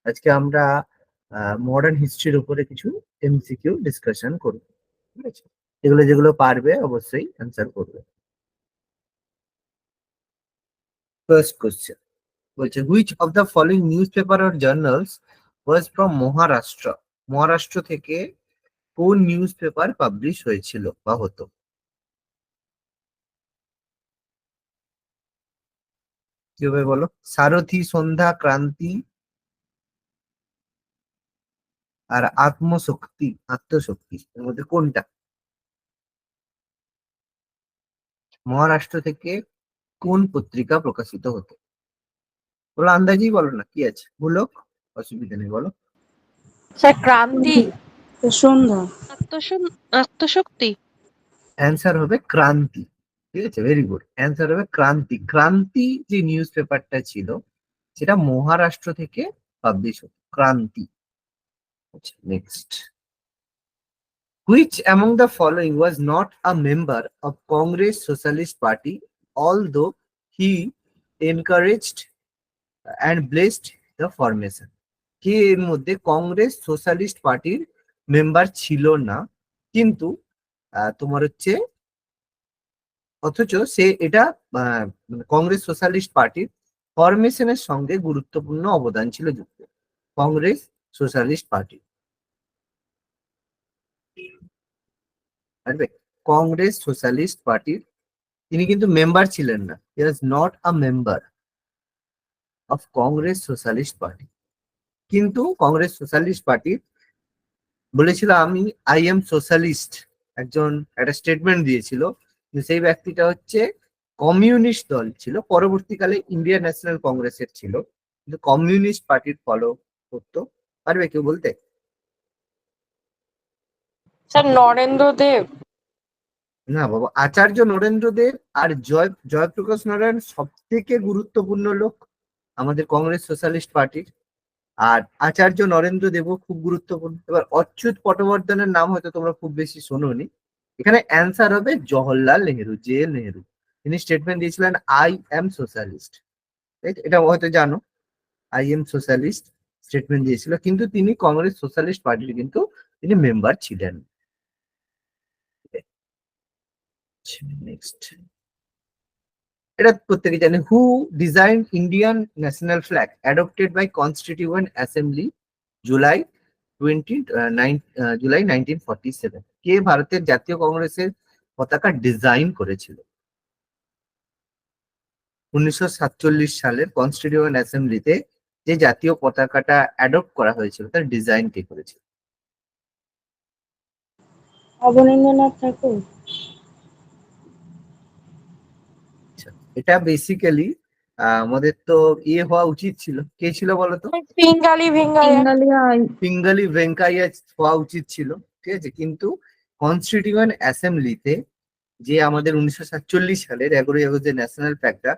আজকে আমরা মডার্ন হিস্ট্রির উপরে কিছু এমসিকিউ ডিসকাশন করব, ঠিক আছে? যেগুলো যেগুলো পারবে অবশ্যই অ্যান্সার করবে। ফার্স্ট কোশ্চেন বলছে, which of the following news paper or journals was from Maharashtra? Maharashtra থেকে কোন নিউজ পেপার পাবলিশ হয়েছিল বা হতো? কি হবে বলো? সারথি, সন্ধ্যা, ক্রান্তি আর আত্মশক্তি এর মধ্যে কোনটা? মহারাষ্ট্র থেকে কোন পত্রিকা প্রকাশিত হতো? বলো, আন্দাজেই বলো না, কি আছে, বলো, অসুবিধা নেই, বলো। স্যার ক্রান্তি। সন্ধ্যা। আত্মশক্তি। অ্যান্সার হবে ক্রান্তি। ঠিক আছে, ভেরি গুড, অ্যান্সার হবে ক্রান্তি। ক্রান্তি যে নিউজ পেপারটা ছিল সেটা মহারাষ্ট্র থেকে পাবলিশ হতো, ক্রান্তি। আচ্ছা, next. Which among the following was not a member of Congress Socialist Party, although he encouraged and blessed the formation? কে এর মধ্যে কংগ্রেস সোশ্যালিস্ট পার্টির মেম্বার ছিল না, কিন্তু তোমার হচ্ছে অথচ সে এটা কংগ্রেস সোশ্যালিস্ট পার্টির ফরমেশনের সঙ্গে গুরুত্বপূর্ণ অবদান ছিল যুক্ত? কংগ্রেস সোশ্যালিস্ট পার্টি, পারবে? কংগ্রেস সোশ্যালিস্ট পার্টির তিনি কিন্তু মেম্বার ছিলেন না, he was not a member of Congress Socialist Party, কিন্তু কংগ্রেস সোশ্যালিস্ট পার্টি বলেছিল আমি আই এম সোশ্যালিস্ট, একজন একটা স্টেটমেন্ট দিয়েছিল। সেই ব্যক্তিটা হচ্ছে কমিউনিস্ট দল ছিল, পরবর্তীকালে ইন্ডিয়ান ন্যাশনাল কংগ্রেসের ছিল, কিন্তু কমিউনিস্ট পার্টির ফলো করতো। পারবে কেউ বলতে? স্যার নরেন্দ্র দেব। না বাবা, আচার্য নরেন্দ্র দেব আর জয়প্রকাশ নারায়ণ সব থেকে গুরুত্বপূর্ণ লোক আমাদের কংগ্রেস সোশ্যালিস্ট পার্টির। আর আচার্য নরেন্দ্র দেবও খুব গুরুত্বপূর্ণ। এবার অচ্যুত পটবর্ধনের নাম হয়তো তোমরা খুব বেশি শোনোনি। এখানে অ্যান্সার হবে জওহরলাল নেহেরু, জে নেহেরু। তিনি স্টেটমেন্ট দিয়েছিলেন আই এম সোশ্যালিস্ট, এটা হয়তো জানো। আই এম সোশ্যালিস্ট স্টেটমেন্ট দিয়েছিল, কিন্তু তিনি কংগ্রেস সোশ্যালিস্ট পার্টির কিন্তু তিনি মেম্বার ছিলেন। নেক্সট, এটা প্রত্যেকে জানে। Who design Indian national flag adopted by constituent assembly July 1947? কে ভারতের জাতীয় কংগ্রেসের পতাকা ডিজাইন করেছিল? 1947 সালের কনস্টিটিউয়েন্ট অ্যাসেম্বলিতে যে জাতীয় পতাকাটা অ্যাডপ্ট করা হয়েছিল তার ডিজাইন কে করেছিল? অবনীন্দ্রনাথ ঠাকুর। এটা বেসিক্যালি আমাদের তো ইয়ে হওয়া উচিত ছিল, কে ছিল বলতো? পিঙ্গালি ভেঙ্গাইয়া। পিঙ্গালি ভেঙ্কাইয়া হওয়া উচিত ছিল, ঠিক আছে। কিন্তু কনস্টিটিউয়েন্ট অ্যাসেম্বলিতে যে আমাদের 1947 সালের 11ই আগস্ট যে ন্যাশনাল ফ্ল্যাগটা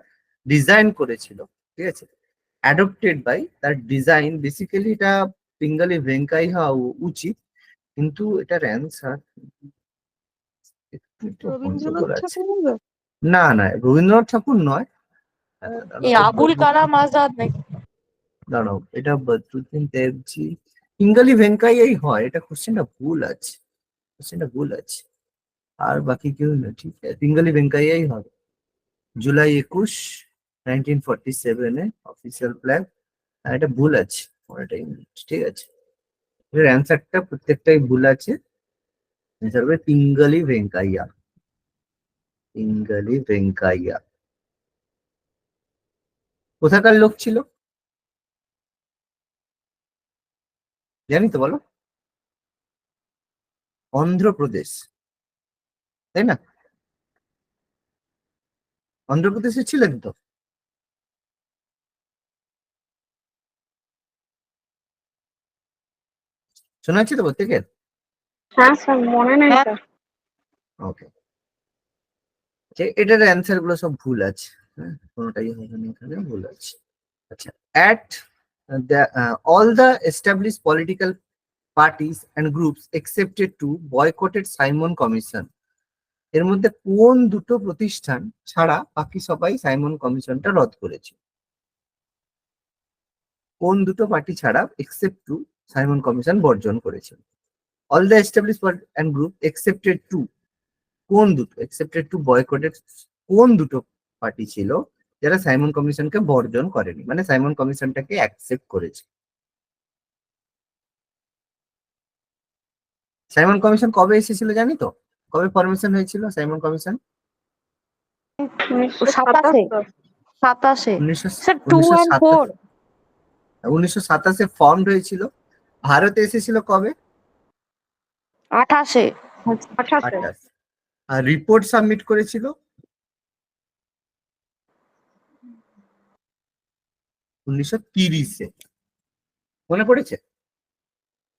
ডিজাইন করেছিল, ঠিক আছে, অ্যাডপ্টেড বাই, তার ডিজাইন বেসিক্যালি এটা পিঙ্গালি ভেঙ্কাই হওয়া উচিত, কিন্তু এটার অ্যান্সার একটু একটু রবীন্দ্রনাথ গন্ডগোল আছে। ঠাকুর হবে? না না, রবীন্দ্রনাথ ঠাকুর নয়। এই আবুল কালাম আজাদ নাকি? দাঁড়াও, এটা বদরুদ্দিন দেবজি, পিঙ্গালি ভেঙ্কাইয়াই হয়। এটা কোশ্চেনটা ভুল আছে, কোশ্চেনটা ভুল আছে। আর বাকি কেউ না, ঠিক আছে, পিঙ্গালি ভেঙ্কাইয়াই হবে। July 21, 1947 official flag. এটা ভুল আছে, ওটাই ঠিক আছে। এর অ্যান্সারটা প্রত্যেকটাই ভুল আছে। অ্যান্সার হবে পিঙ্গালি ভেঙ্কাইয়া, পিঙ্গালি ভেঙ্কাইয়া। কোথাকার লোক ছিল জানি তো, বলো। অন্ধ্রপ্রদেশ, তাই না? অন্ধ্রপ্রদেশে ছিলেন তো? শোনা যাচ্ছে তো প্রত্যেকের? হ্যাঁ স্যার, মনে নাই হ্যাঁ। স্যার। ওকে, এটার অ্যান্সার গুলো সব ভুল আছে, হ্যাঁ, কোনোটাই হবে না, এখানে ভুল আছে। আচ্ছা, at all the established political parties and groups accepted to boycotted Simon Commission, এর মধ্যে কোন দুটো প্রতিষ্ঠান ছাড়া বাকি সবাই সাইমন কমিশনটা রদ করেছে? কোন দুটো পার্টি ছাড়া এক্সেপ্ট টু সাইমন কমিশন বর্জন করেছিল? All the establish and group accepted to, কোন দুটো এক্সেপ্টেড টু বয়কটেড, কোন দুটো পার্টি ছিল যারা সাইমন কমিশনকে বর্জন করেনি, মানে সাইমন কমিশনটাকে অ্যাকসেপ্ট করেছে? সাইমন কমিশন কবে এসেছিল জানি তো? কবে ফরমেশন হয়েছিল সাইমন কমিশন? 27 উনিশশো স্যার 2 and 4 1927 ফর্মড হয়েছিল। ভারতে এসেছিল কবে? 28 28। আর রিপোর্ট সাবমিট করেছিল 1930-এ। মনে পড়েছে?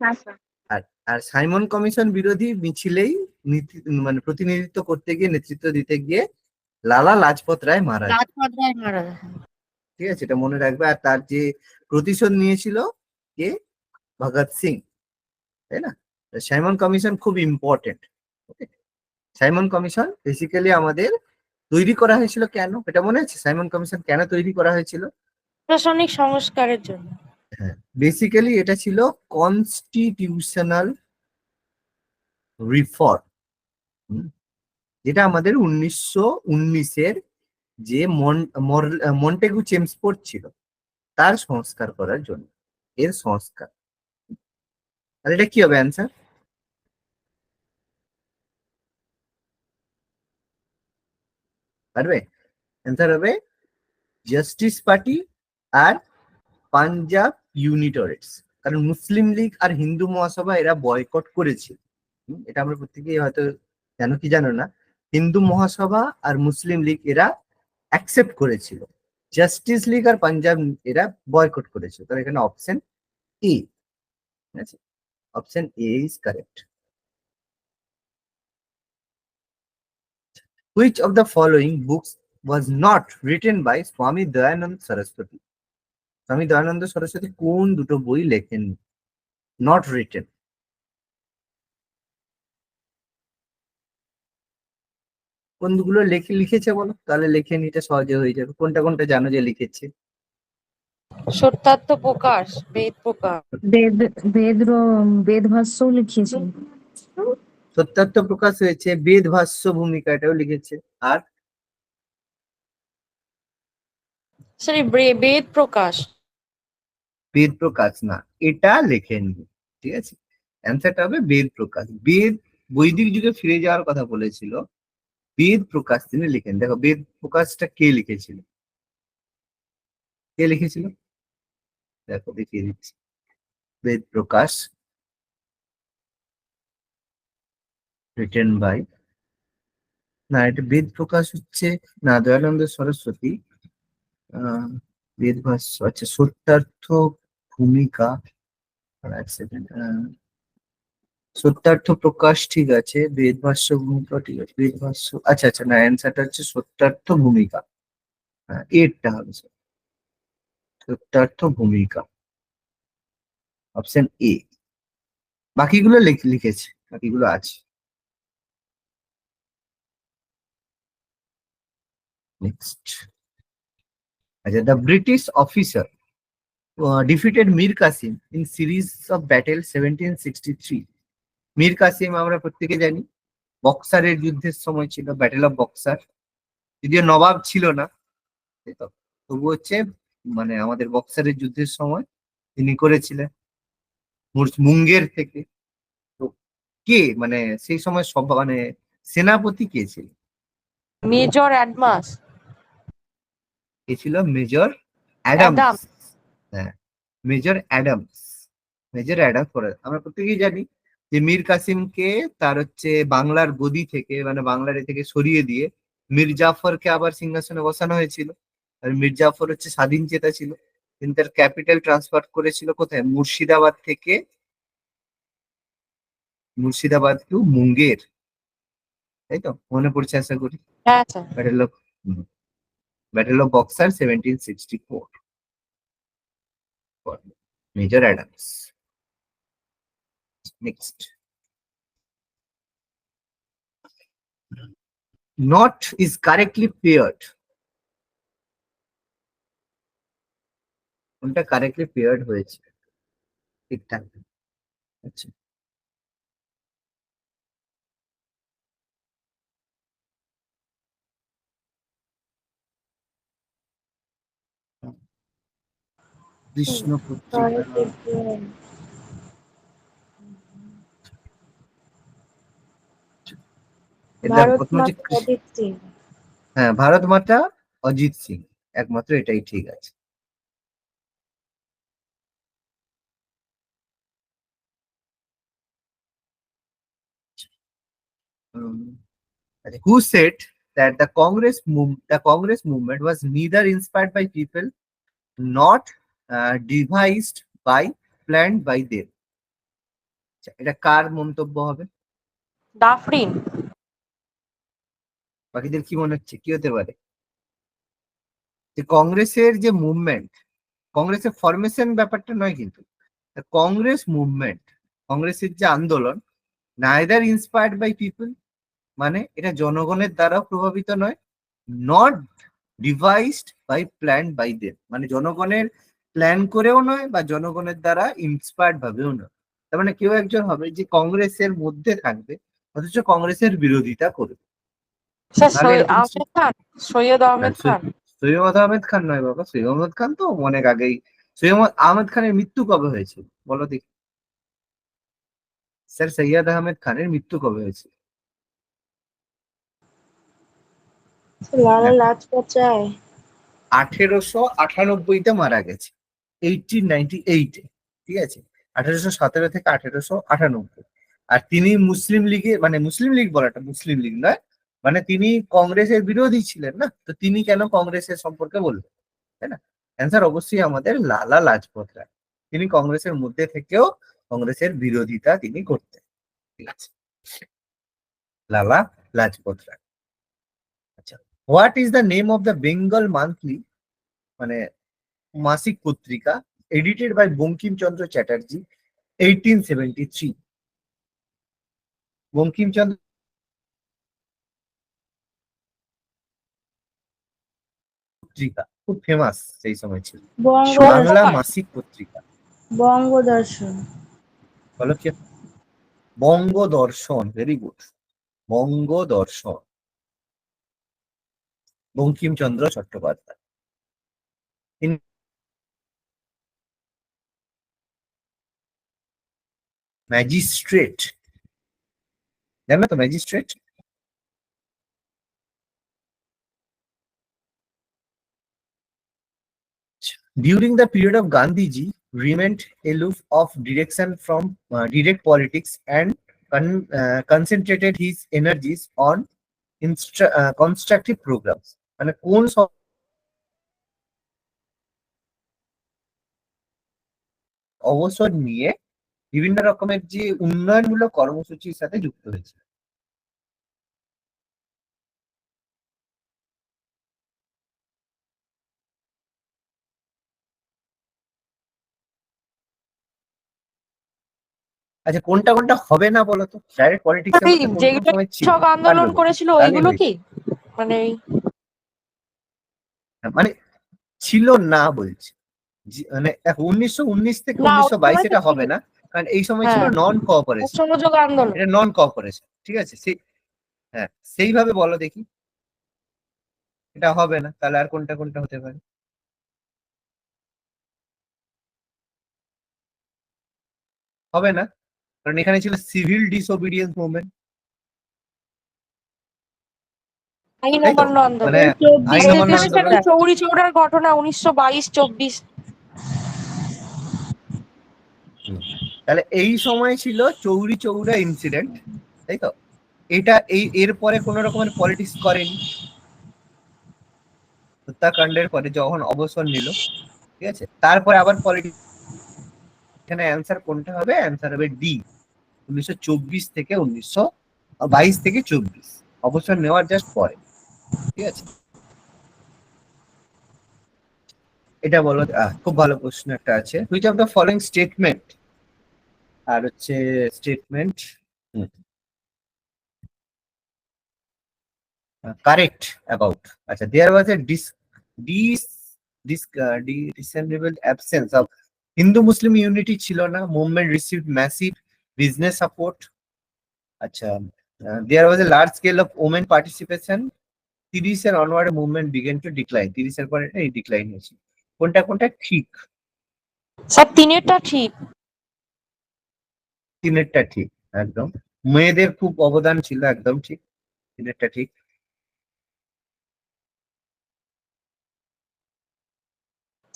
হ্যাঁ স্যার। আর আর সাইমন কমিশন বিরোধী মিছিলেই মানে প্রতিনিধিত্ব করতে গিয়ে, নেতৃত্ব দিতে গিয়ে লালা লাজপত রায় মারা যায়। ঠিক আছে, এটা মনে রাখবে। আর তার যে প্রতিশোধ নিয়েছিল কে? ভগৎ সিং, তাই না? সাইমন কমিশন খুব ইম্পর্টেন্ট। ওকে, সাইমন কমিশন বেসিক্যালি আমাদের তৈরি করা হয়েছিল কেন, এটা মনে আছে? সাইমন কমিশন কেন তৈরি করা হয়েছিল? প্রশাসনিক সংস্কারের জন্য। হ্যাঁ, বেসিক্যালি এটা ছিল কনস্টিটিউশনাল রিফর্ম, যেটা আমাদের 1919-এর যে মন্টেগু চেমসফোর্ড ছিল তার সংস্কার করার জন্য, এর সংস্কার। আর এটা কি হবে অ্যান্সার? পারবে? অ্যান্সার হবে জাস্টিস পার্টি আর পাঞ্জাব ইউনিটরিটস। কারণ মুসলিম লীগ আর হিন্দু মহাসভা এরা বয়কট করেছিল। এটা আমরা প্রত্যেকেই হয়তো জানো কি জানো না, হিন্দু মহাসভা আর মুসলিম লীগ এরা অ্যাকসেপ্ট করেছিল, জাস্টিস লীগ আর পাঞ্জাব এরা বয়কট করেছিল। তাহলে এখানে অপশন এ, ঠিক আছে, option A is correct. Which of the following books was not written by Swami Dayanand Saraswati? স্বামী দয়ানন্দ সরস্বতী কোন দুটো বই লেখেননি? Not written. কোনগুলো লিখেছে বলো, তাহলে লেখেন, এটা সহজে হয়ে যাবে। কোনটা কোনটা জানো যে লিখেছে? সত্যার্থ প্রকাশ, বেদ প্রকাশ। বেদ ভাষ্যও লিখিয়েছেন। সত্যার্থ প্রকাশ হয়েছে, বেদ ভাষ্য ভূমিকা এটাও লিখেছে। আর সরি, বেদ প্রকাশ। বেদ প্রকাশ না, এটা লেখেননি। ঠিক আছে, অ্যান্সারটা হবে বেদ প্রকাশ। বেদ বৈদিক যুগে ফিরে যাওয়ার কথা বলেছিল, বেদ প্রকাশ তিনি লিখেন। দেখো বেদ প্রকাশটা কে লিখেছিল, কে লিখেছিল? দেখো দেখিয়ে দিচ্ছি। বেদ প্রকাশ রিটেন বাই, না এটা বেদ প্রকাশ হচ্ছে না, দয়ানন্দ সরস্বতী। বেদ ভাষ্য, আচ্ছা, সত্যার্থ ভূমিকা। এক সেকেন্ড, সত্যার্থ প্রকাশ ঠিক আছে, বেদ ভাষ্য ভূমিকা ঠিক আছে, বেদ ভাষ্য, আচ্ছা আচ্ছা, না অ্যান্সারটা হচ্ছে সত্যার্থ ভূমিকা। হ্যাঁ, এরটা হবে স্যার, সত্যার্থ ভূমিকা, অপশন এ। বাকিগুলো লিখেছে, বাকিগুলো আছে। নেক্সট, আচ্ছা, the British officer defeated Mir Qasim in series of battle 1763. Mir Qasim আমরা প্রত্যেকে জানি বক্সারের যুদ্ধের সময় ছিল, ব্যাটেল অফ বক্সার। যদিও নবাব ছিল না, তাই তো, তবু হচ্ছে মানে আমাদের বক্সারের যুদ্ধের সময় তিনি করেছিলেন মুঙ্গের থেকে। তো কে মানে সেই সময় সব মানে সেনাপতি কে ছিল? মেজর অ্যাডমাস। কে ছিল? Major Adams. অ্যাডামস। হ্যাঁ, মেজর অ্যাডামস। মেজর অ্যাডামস পরে আমরা প্রত্যেকেই জানি যে মীর কাসিমকে তার হচ্ছে বাংলার গদি থেকে, মানে বাংলার এ থেকে সরিয়ে দিয়ে মীর জাফরকে আবার সিংহাসনে বসানো হয়েছিল। আর মীর জাফর হচ্ছে স্বাধীন চেতা ছিল, কিন্তু তার ক্যাপিটাল ট্রান্সফার করেছিল কোথায়? মুর্শিদাবাদ থেকে, মুর্শিদাবাদ টু মুঙ্গের, তাই তো? মনে পড়ছে আশা করি। হ্যাঁ sir. Battle of boxer 1764, major Adams. Next, not is correctly paired কোনটা কারেক্টলি পেয়ার্ড হয়েছে ঠিকঠাক। আচ্ছা, কৃষ্ণ পত্রিকা। এটা ভারত প্রথম হচ্ছে মাতা অজিত সিং। হ্যাঁ, ভারত মাতা অজিত সিং, একমাত্র এটাই ঠিক আছে। Who said that the Congress movement was neither inspired by people, not devised by, planned by them? আচ্ছা, এটা কার মন্তব্য হবে? ডাফরিন। বাকিদের কি মনে হচ্ছে কি হতে পারে? যে কংগ্রেসের যে মুভমেন্ট, কংগ্রেসের ফরমেশন ব্যাপারটা নয় কিন্তু, কংগ্রেস মুভমেন্ট, কংগ্রেসের যে আন্দোলন, নাইদার ইন্সপায়ার্ড বাই পিপল, মানে এটা জনগণের দ্বারা প্রভাবিত নয়, not devised by plan by them, মানে জনগণের প্ল্যান করেও নয় বা জনগণের দ্বারা ইন্সপায়ার্ড ভাবেও নয়। তার মানে কেউ একজন হবে যে কংগ্রেসের মধ্যে থাকবে অথচ কংগ্রেসের বিরোধিতা করবে। স্যার তাহলে এরকম আহমেদ খান, সৈয়দ আহমেদ খান। সৈয়দ আহমেদ খান নয় বাবা, সৈয়দ আহমেদ খান তো অনেক আগেই। সৈয়দ আহমেদ খানের মৃত্যু কবে হয়েছিল বলো দেখি? স্যার সৈয়দ আহমেদ খানের মৃত্যু কবে হয়েছিল? লালা লাজপত রায়। 1898-তে মারা গেছে, 1898, ঠিক আছে, 1817 থেকে 1898। আর তিনি মুসলিম লীগে, মানে মুসলিম লীগ বলাটা মুসলিম লীগ নয়, মানে তিনি কংগ্রেসের বিরোধী ছিলেন না, তো তিনি কেন কংগ্রেসের সম্পর্কে বলবেন, তাই না? অ্যান্সার অবশ্যই আমাদের লালা লাজপত রায়। তিনি কংগ্রেসের মধ্যে থেকেও কংগ্রেসের বিরোধিতা তিনি করতেন, ঠিক আছে, লালা লাজপত রায়। আচ্ছা, what is the name of the Bengal monthly, মানে মাসিক পত্রিকা, এডিটেড বাই বঙ্কিমচন্দ্র চ্যাটার্জি, 1873? বঙ্কিমচন্দ্র পত্রিকা খুব ফেমাস সেই সময় ছিল, বাংলা বঙ্গপ্রকাশ। মাসিক পত্রিকা। বঙ্গদর্শন। বলো কি? Bangadarshan, very good, Bangadarshan, Bankimchandra Chattopadhyay. Magistrate, জানো তো magistrate? During the period of Gandhiji remained aloof of direction from direct politics and concentrated his energies on constructive programs. মানে কোন অবসর নিয়ে বিভিন্ন রকমের যে উন্নয়নমূলক কর্মসূচির সাথে যুক্ত হয়েছে? আচ্ছা, কোনটা কোনটা হবে না বলো তো? ডাইরেক্ট পলিটিক্স এর মধ্যে কোন কোন যেগুলো সময় ছিল? কৃষক আন্দোলন পারবে বলো? করেছিল তাহলে ওইগুলো হয়ে কি? মানে মানে ছিল না বলছি, মানে 1919 থেকে না, ওই 1922 সময় তো এটা ছিল। হবে না, কারণ এই সময় ছিল হ্যাঁ, নন কোঅপারেশন, অসহযোগ আন্দোলন। এটা নন কোঅপারেশন, ঠিক আছে, হ্যাঁ, সেইভাবে বলো দেখি। এটা হবে না, তাহলে আর কোনটা কোনটা হতে পারে? হবে না, কারণ এখানে ছিল সিভিল ডিসওবিডিয়েন্স মুভমেন্ট, আইন তাই তো, অমান্য মানে আন্দোলন। আইন আর অমান্য এতে স্যার আন্দোলন। ওই চৌরি চৌরার ঘটনা 1922-24। তাহলে এই সময় ছিল চৌরি চৌরা ইনসিডেন্ট, তাই তো, এটা এরপরে কোন রকমের পলিটিক্স করেনি, হত্যাকাণ্ডের পরে যখন অবসর নিল, ঠিক আছে, তারপরে আবার পলিটিক্স। এখানে অ্যান্সার কোনটা হবে? অ্যান্সার হবে ডি, 1924 থেকে 1922 থেকে 24, অবসর নেওয়ার জাস্ট পরে, ঠিক আছে। এটা বলো, খুব ভালো প্রশ্ন একটা আছে, which of the following statement, আর হচ্ছে স্টেটমেন্ট কারেক্ট অ্যাবাউট, আচ্ছা, দেয়ার ওয়াজ এ discernible absence of Hindu Muslim unity ছিল না, movement received massive business support. আচ্ছা, there was a large scale of women participation. 30-এর onward movement began to decline. 30-এর পরে এই decline হয়েছে। কোনটা কোনটা ঠিক? স্যার তিনেরটা ঠিক। তিনেরটা ঠিক, একদম। মেয়েদের খুব অবদান ছিল, একদম ঠিক, তিনেরটা ঠিক।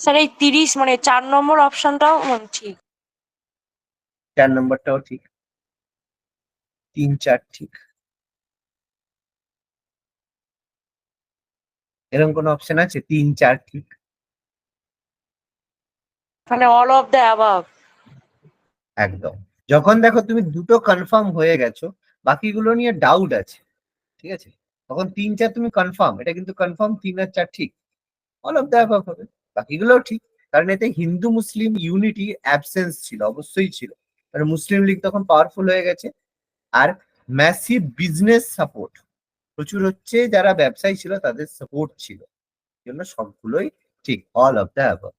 স্যার এই 30 মানে 4 নম্বর অপশনটাও ঠিক। 4 নম্বরটাও ঠিক, 3, 4 ঠিক। এরকম কোন অপশন আছে 3, 4 ঠিক? মানে অল অফ দ্য অ্যাবাভ। একদম। যখন দেখো তুমি দুটো কনফার্ম হয়ে গেছো, বাকিগুলো নিয়ে ডাউট আছে, ঠিক আছে, তখন 3, 4 তুমি কনফার্ম, এটা কিন্তু কনফার্ম 3 আর 4 ঠিক, অল অফ দ্য অ্যাবাভ হবে। বাকিগুলোও ঠিক, কারণ এতে হিন্দু মুসলিম ইউনিটি অ্যাবসেন্স ছিল, অবশ্যই ছিল, কারণ মুসলিম লীগ তখন পাওয়ারফুল হয়ে গেছে। আর ম্যাসিভ বিজনেস সাপোর্ট, প্রচুর হচ্ছে, যারা ব্যবসায়ী ছিল তাদের সাপোর্ট ছিল, জন্য সবগুলোই ঠিক, all of the above.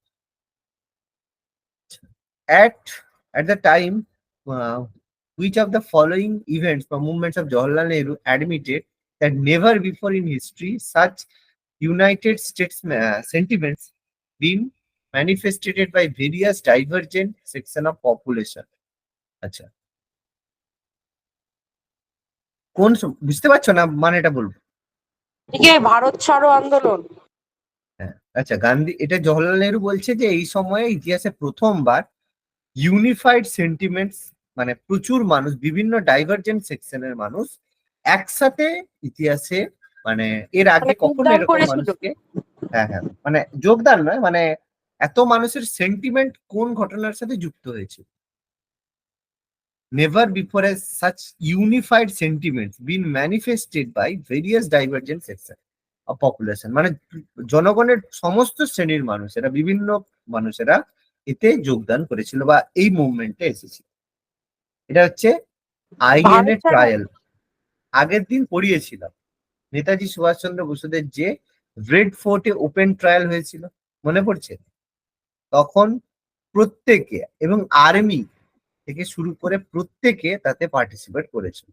At the time, which of the following events or movements of Jawaharlal Nehru admitted that never before in history such United States sentiments been manifested by various divergent section of population? আচ্ছা, কোন বুঝতে পারছো না, মানে এটা বলবো। এদিকে ভারত ছাড়ো আন্দোলন। হ্যাঁ, আচ্ছা, গান্ধী, এটা জওহরলাল নেহরু বলছে যে এই সময়ে ইতিহাসে প্রথমবার ইউনিফাইড সেন্টিমেন্টস, মানে প্রচুর মানুষ, বিভিন্ন ডাইভার্জেন্ট সেকশনের মানুষ একসাথে ইতিহাসে, মানে এর আগে মানে কখনো যোগদান এরকম করেছিল। মানুষকে, হ্যাঁ হ্যাঁ, মানে যোগদান নয়, মানে এত মানুষের সেন্টিমেন্ট কোন ঘটনার সাথে যুক্ত হয়েছে। Never before a such unified sentiments been manifested by various divergent section of population, মানে জনগণের সমস্ত শ্রেণীর মানুষেরা, বিভিন্ন মানুষেরা এতে যোগদান করেছিল বা এই মুভমেন্টে এসেছিল। এটা হচ্ছে আইএনএ ভারত ছাড়ো। ট্রায়াল, আগের দিন পড়িয়েছিলাম, নেতাজি সুভাষচন্দ্র বসুদের যে রেড ফোর্টে ওপেন ট্রায়াল হয়েছিল, মনে পড়ছে? তখন প্রত্যেকে, এবং আর্মি থেকে শুরু করে প্রত্যেকে তাতে পার্টিসিপেট করেছিল।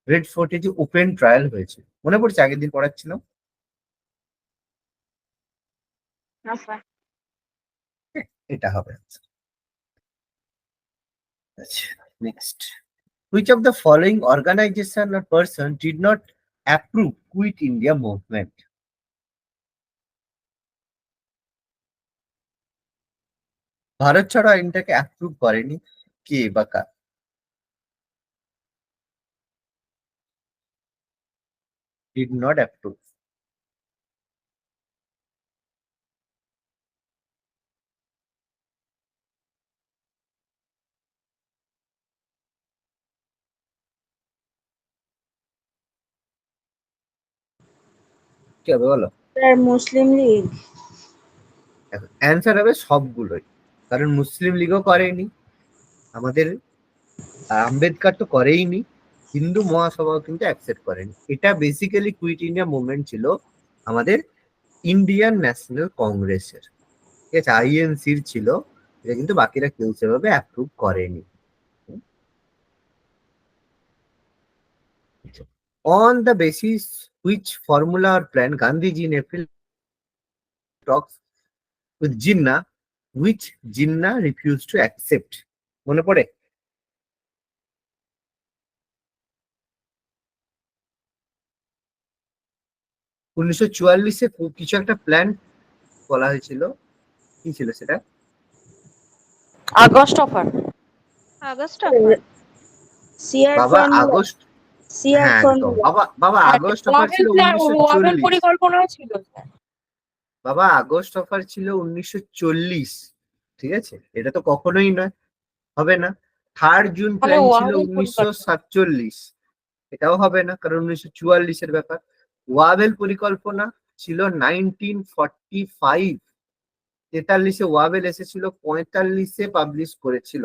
রেড ফোর্টে যে ওপেন ট্রায়াল হয়েছে, মনে পড়ছে? আগের দিন পড়াচ্ছিলাম। এটা হবে। আচ্ছা, next, which of the following organization or person did not approve Quit India movement? Bharat ছাড়ো আইনটাকে অ্যাপ্রুভ করেনি কে বা কার? Did not approve. কি হবে বলো? স্যার মুসলিম লীগ। অ্যান্সার হবে সবগুলোই, কারণ মুসলিম লীগও করেনি, আমাদের আম্বেদকর তো করেইনি, হিন্দু মহাসভাও কিন্তু অ্যাকসেপ্ট করেনি। এটা বেসিক্যালি কুইট ইন্ডিয়া মুভমেন্ট ছিল আমাদের ইন্ডিয়ান ন্যাশনাল কংগ্রেসের, ঠিক আছে, আইএনসির ছিল, এটা কিন্তু বাকিরা কেউ সেভাবে অ্যাপ্রুভ করেনি। On the basis which formula or plan Gandhiji in April talks with Jinnah, which Jinnah refused to accept? মনে পড়ে? উনিশশো 44-এ কিছু একটা প্ল্যান বলা হয়েছিল, কি ছিল সেটা? August offer. August offer. CR বাবা ফর্মুলা। আগস্ট, সিআর হ্যাঁ একদম, ফর্মুলা। বাবা আগস্ট অফার ছিল ওয়াবেল 1940। পরিকল্পনা ছিল স্যার। বাবা আগস্ট অফার ছিল 1940, ঠিক আছে, এটা তো কখনোই নয়, হবে না। 3 জুন তাহলে প্ল্যান ছিল ওয়াবেল পরিকল্পনা। 1947, এটাও হবে না, কারণ 1944-এর ব্যাপার। ওয়াবেল পরিকল্পনা ছিল 1945, 43-এ ওয়াবেল এসেছিল, 45-এ পাবলিশ করেছিল,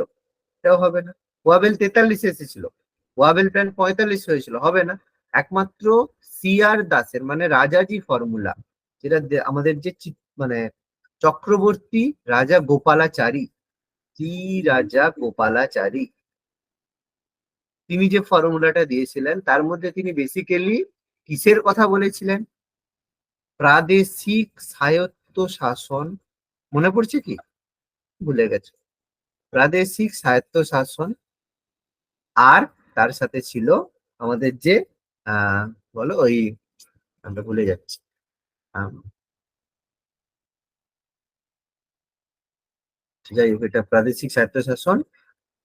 এটাও হবে না। ওয়াবেল 43-এ এসেছিল, ওয়াবেল প্ল্যান 45 হয়েছিল, হবে না। একমাত্র সিআর দাসের, মানে রাজাজি ফর্মুলা, যেটা আমাদের যে মানে চক্রবর্তী রাজা গোপালাচারী, কি রাজা গোপালাচারী, তিনি যে ফর্মুলাটা দিয়েছিলেন তার মধ্যে তিনি বেসিক্যালি কিসের কথা বলেছিলেন? প্রাদেশিক স্বায়ত্ত শাসন, মনে পড়ছে কি? ভুলে গেছে। প্রাদেশিক স্বায়ত্ত শাসন, আর তার সাথে ছিল আমাদের যে বলো ওই, আমরা ভুলে যাচ্ছি, যাই হোক, এটা প্রাদেশিক স্বায়ত্তশাসন,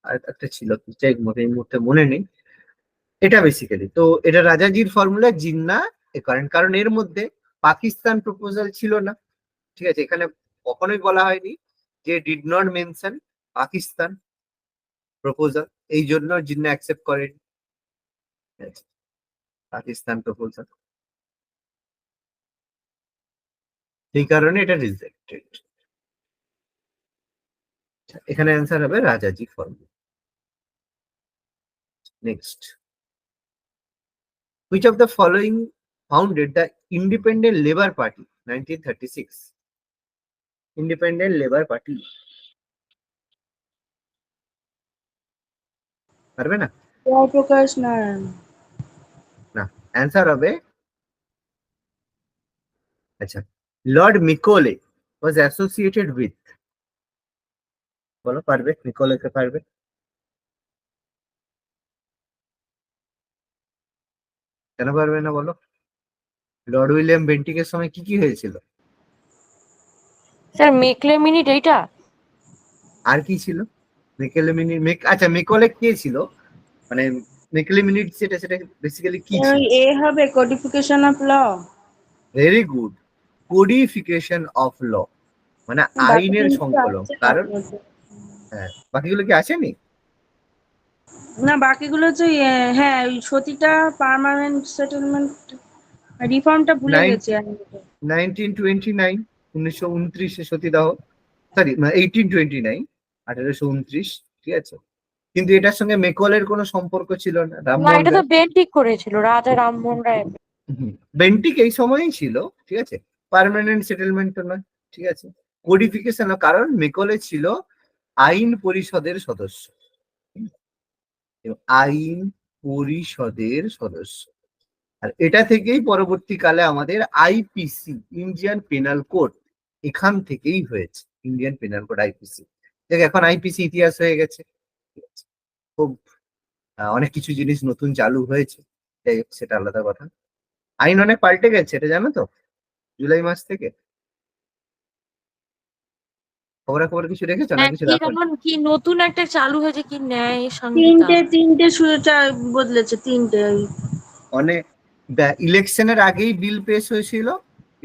আর একটা ছিল কি, যাই হোক, এই মুহূর্তে মনে নেই। এটা বেসিক্যালি তো এটা রাজাজির ফর্মুলা, জিন্না এ করেন, কারণ এর মধ্যে পাকিস্তান প্রপোজাল ছিল না। ঠিক আছে, এখানে কখনোই বলা হয়নি যে did not mention Pakistan proposal, এই জন্য জিন্না অ্যাকসেপ্ট করেন পাকিস্তান প্রপোজাল, সেই কারণে এটা রিজেক্টেড। এখানে অ্যান্সার হবে Rajaji formula. Next, which of the following founded the Independent Labour Party 1936? Independent Labour Party, পারবে না? জয়প্রকাশ নারায়ণ। না, অ্যান্সার হবে, আচ্ছা, লর্ড মিকোলে was associated with, বলো পারবে, মিকোলেকে পারবে? কেন পারবে না বলো? লর্ড উইলিয়াম বেন্টিকের সময় কি কি হয়েছিল? স্যার মেকলে মিনিট এইটা? আর কি ছিল? মেকেলে মিনিট, আচ্ছা মেকলে কে ছিল, মানে মেকেলে মিনিট সেটা সেটা বেসিক্যালি কি ছিল? এ হবে codification of law. Very good, codification of law, মানে বাকি আইনের তিনটে সংকলন। আছে কারণ আপনাদের। হ্যাঁ, বাকিগুলো কি আসেনি? না বাকিগুলো হচ্ছে হ্যাঁ ওই সতীটা পার্মানেন্ট সেটেলমেন্ট রিফর্মটা ভুলে গেছি আমি। 1929, 1929 সতীদাহ, সরি 1829, 1829, ঠিক আছে, কিন্তু এটার সঙ্গে মেকলের কোনো সম্পর্ক ছিল না। না, রামমোহন এটা তো রায়, বেন্টিক করেছিল, রাজা রামমোহন রায়। বেন্টিক এই সময়ই ছিল, ঠিক আছে, পার্মানেন্ট সেটেলমেন্ট নয়, ঠিক আছে, কোডিফিকেশন, কারণ মেকলে ছিল আইন পরিষদের সদস্য, আইন পরিষদের সদস্য, আর এটা থেকেই পরবর্তীকালে আমাদের আইপিসি, ইন্ডিয়ান পেনাল কোড, এখান থেকেই হয়েছে ইন্ডিয়ান পেনাল কোড, আইপিসি। দেখ এখন আইপিসি ইতিহাস হয়ে গেছে, ঠিক আছে? খুব অনেক কিছু জিনিস নতুন চালু হয়েছে, যাই হোক সেটা আলাদা কথা। আইন অনেক পাল্টে গেছে, এটা জানো তো, জুলাই মাস থেকে। খবরাখবর কিছু রেখেছো না হ্যাঁ, কিছু কি দেখো? যেমন কি নতুন একটা চালু হয়েছে, কি ন্যায় সংহিতা। তিনটে বদলেছে তিনটে। অনেক, ইলেকশনের আগেই বিল পেশ হয়েছিল,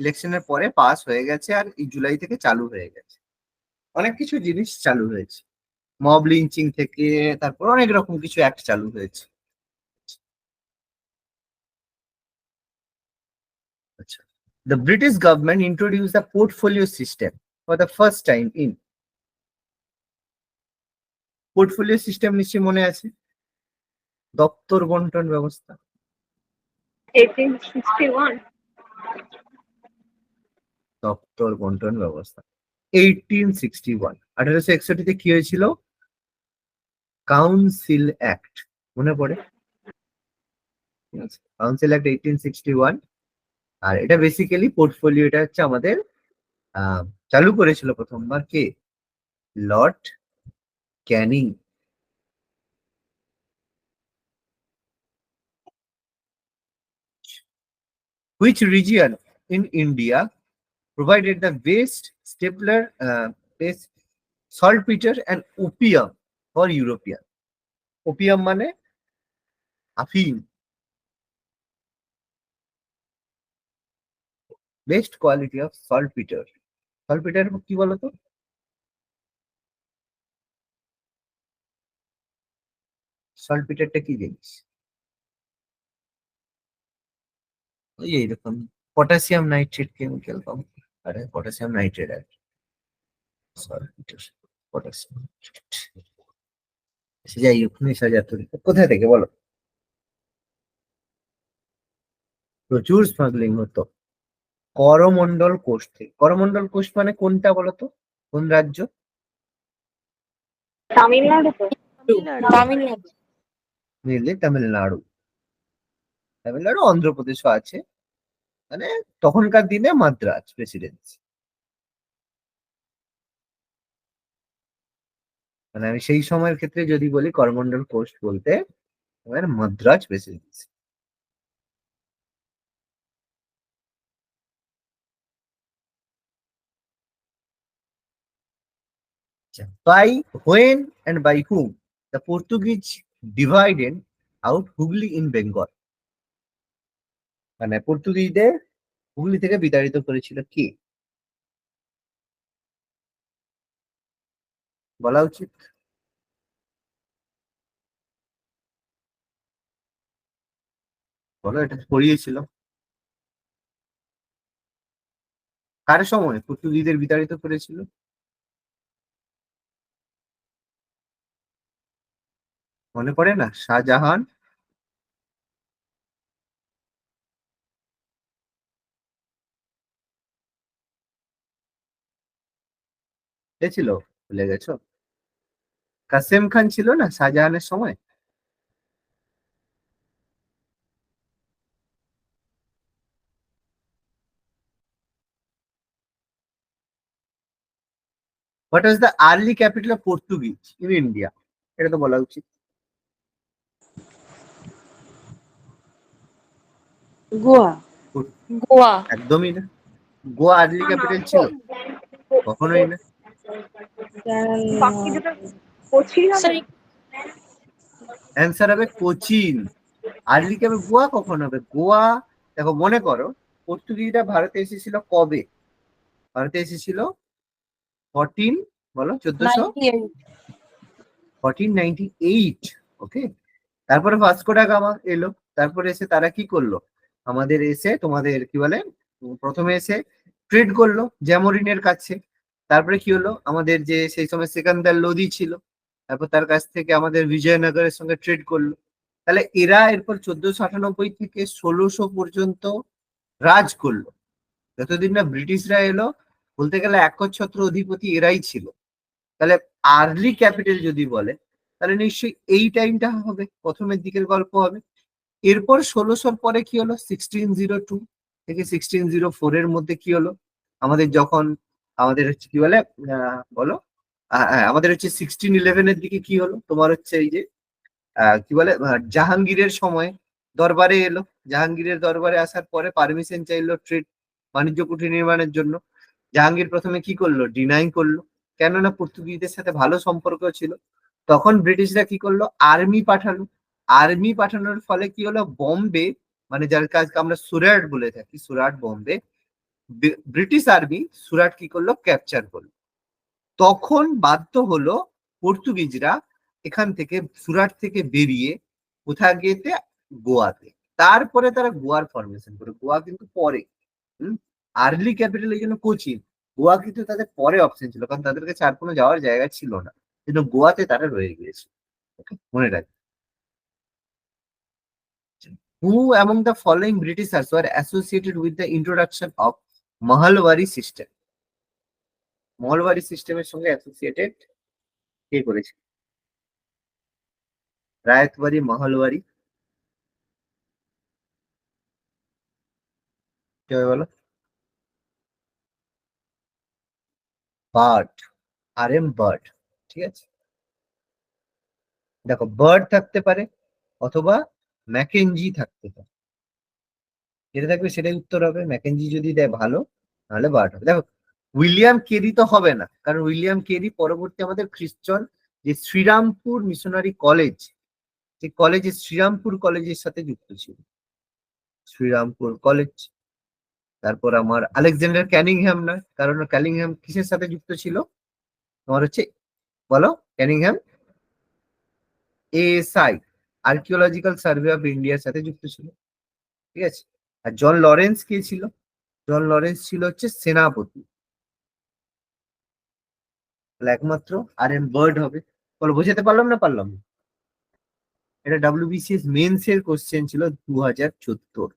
ইলেকশনের পরে পাস হয়ে গেছে, আর এই জুলাই থেকে চালু হয়ে গেছে। অনেক কিছু জিনিস চালু হয়েছে, মব লিঞ্চিং থেকে তারপর অনেক রকম কিছু অ্যাক্ট চালু হয়েছে। আচ্ছা, the British government introduced the portfolio system for the first time in, portfolio system নিশ্চয়ই মনে আছে, দপ্তর বন্টন ব্যবস্থা। 1861. দপ্তর বন্টন ব্যবস্থা 1861, 1861 কি হয়েছিল? কাউন্সিল অ্যাক্ট, মনে পড়ে? কাউন্সিল অ্যাক্ট 1861, আর এটা বেসিক্যালি পোর্টফোলিও, এটা হচ্ছে আমাদের চালু করেছিল প্রথমবার কে? Lord Canning. Which region in India provided the best stapler, best saltpeter and opium for European? Opium মানে আফিম, best quality of saltpetre. Saltpetre কি বলতো? সল্টপিটারটা কি জিনিস? ওই এইরকম পটাশিয়াম নাইট্রেট কেমিক্যাল কম্পাউন্ড, আরে পটাশিয়াম নাইট্রেট আর সল্টপিটার, পটাশিয়াম নাইট্রেট। যাই হোক, নেশাজাত দ্রব্য কোথা থেকে বলো? প্রচুর স্মাগলিং হতো, করমণ্ডল কোষ থেকে। করমণ্ডল কোষ মানে কোনটা বলতো, কোন রাজ্য? তামিলনাড়ু তো। তামিলনাড়ু। মেনলি তামিলনাড়ু। তামিলনাড়ু, অন্ধ্রপ্রদেশও আছে, মানে তখনকার দিনে মাদ্রাজ প্রেসিডেন্সি। মানে আমি সেই সময়ের ক্ষেত্রে যদি বলি করমণ্ডল কোষ বলতে মানে Madras Presidency. By when and by whom the Portuguese divided out Hooghly in Bengal? মানে পর্তুগিজদের হুগলি থেকে বিতাড়িত করেছিল কে, বলা উচিত? বলো, এটা পড়িয়েছিল কার সময় পর্তুগিজদের বিতাড়িত করেছিল? মনে পড়ে না? শাহজাহান? কে ছিল, ভুলে গেছো? কাসেম খান ছিল না শাহজাহানের সময়? What was the early capital of Portuguese in India? এটা তো বলা উচিত। গোয়া। গোয়া। একদমই না। গোয়া আর্লি ক্যাপিটাল ছিল? কখনোই না। বাকি দুটো কোচিন হবে। স্যার অ্যান্সার হবে কোচিন। আর্লি ক্যাপিটাল গোয়া কখন হবে? গোয়া, দেখো মনে করো পর্তুগিজরা ভারতে এসেছিল কবে? ভারতে এসেছিল 14, বলো 1400, 98। 1498। ওকে, তারপরে ভাস্কো ডা গামা এলো, তারপরে এসে তারা কি করলো, আমাদের এসে তোমাদের কি বলে, প্রথমে এসে ট্রেড করলো জ্যামোরিনের কাছে। তারপরে কি হলো, আমাদের যে সেই সময় সিকান্দার লোদি ছিল, তারপর তার কাছ থেকে আমাদের বিজয়নগরের সঙ্গে ট্রেড করলো। তাহলে এরা এরপর 1498 থেকে 1600 পর্যন্ত রাজ করলো, যতদিন না ব্রিটিশরা এলো। বলতে গেলে একচ্ছত্র অধিপতি এরাই ছিল। তাহলে আর্লি ক্যাপিটাল যদি বলে তাহলে নিশ্চয়ই এই টাইমটা হবে, প্রথমের দিকের গল্প হবে। এরপর 1600 পরে কি হলো, 1602 থেকে 1604 এর মধ্যে কি হলো, আমাদের যখন আমাদের হচ্ছে কি বলে বলো, আমাদের হচ্ছে 1611 এর দিকে কি হলো, তোমার হচ্ছে এই যে কি বলে জাহাঙ্গীরের সময় দরবারে এলো। জাহাঙ্গীরের দরবারে আসার পরে পারমিশন চাইলো ট্রেড, বাণিজ্য কুঠি নির্মাণের জন্য। জাহাঙ্গীর প্রথমে কি করলো, ডিনাই করলো, কেননা পর্তুগিজদের সাথে ভালো সম্পর্ক ছিল। তখন ব্রিটিশরা কি করলো, আর্মি পাঠালো। আর্মি পাঠানোর ফলে কি হলো, বম্বে, মানে যার কাজকে আমরা সুরাট বলে থাকি, সুরাট বোম্বে, ব্রিটিশ আর্মি সুরাট কি করলো, ক্যাপচার করলো। তখন বাধ্য হলো পর্তুগিজরা এখান থেকে, সুরাট থেকে বেরিয়ে কোথায় গিয়েতে, গোয়াতে। তারপরে তারা গোয়ার ফরমেশন করে। গোয়া কিন্তু পরে, আর্লি ক্যাপিটাল এই জন্য কোচিন। গোয়া কিন্তু তাদের পরে অপশন ছিল, কারণ তাদের কাছে আর কোনো যাওয়ার জায়গা ছিল না, কিন্তু গোয়াতে তারা রয়ে গিয়েছে। Okay? মনে রাখবে। Who among the following Britishers were associated with the introduction of Mahalwari system? Mahalwari সিস্টেমের সঙ্গে অ্যাসোসিয়েটেড কে করেছে? রায়তবাড়ি, মহলবাড়ি, কি হবে বলো? Bird, R M Bird. ঠিক আছে, দেখো বার্ড থাকতে পারে অথবা ম্যাকেনজি থাকতে পারে, যেটা থাকবে সেটাই উত্তর হবে। ম্যাকেনজি যদি দেয় ভালো, নাহলে বার্ড হবে। দেখো উইলিয়াম কেরি তো হবে না, কারণ উইলিয়াম কেরি পরবর্তী আমাদের খ্রিস্টান যে শ্রীরামপুর মিশনারি কলেজ, যে কলেজে শ্রীরামপুর কলেজের সাথে যুক্ত ছিল, শ্রীরামপুর কলেজ। তারপর আমার আলেকজান্ডার ক্যানিংহ্যাম নয়, কারণ ক্যানিংহ্যাম কিসের সাথে যুক্ত ছিল, তোমার হচ্ছে বলো, ক্যানিংহ্যাম এএসআই, আর্কিওলজিক্যাল সার্ভে অফ ইন্ডিয়ার সাথে যুক্ত ছিল। ঠিক আছে, আর জন লরেন্স কে ছিল? জন লরেন্স ছিল হচ্ছে সেনাপতি। তাহলে একমাত্র আর এম বার্ড হবে। বলো, বোঝাতে পারলাম না পারলাম না? এটা ডাব্লিউবিসিএস মেন্স এর কোশ্চেন ছিল 2014।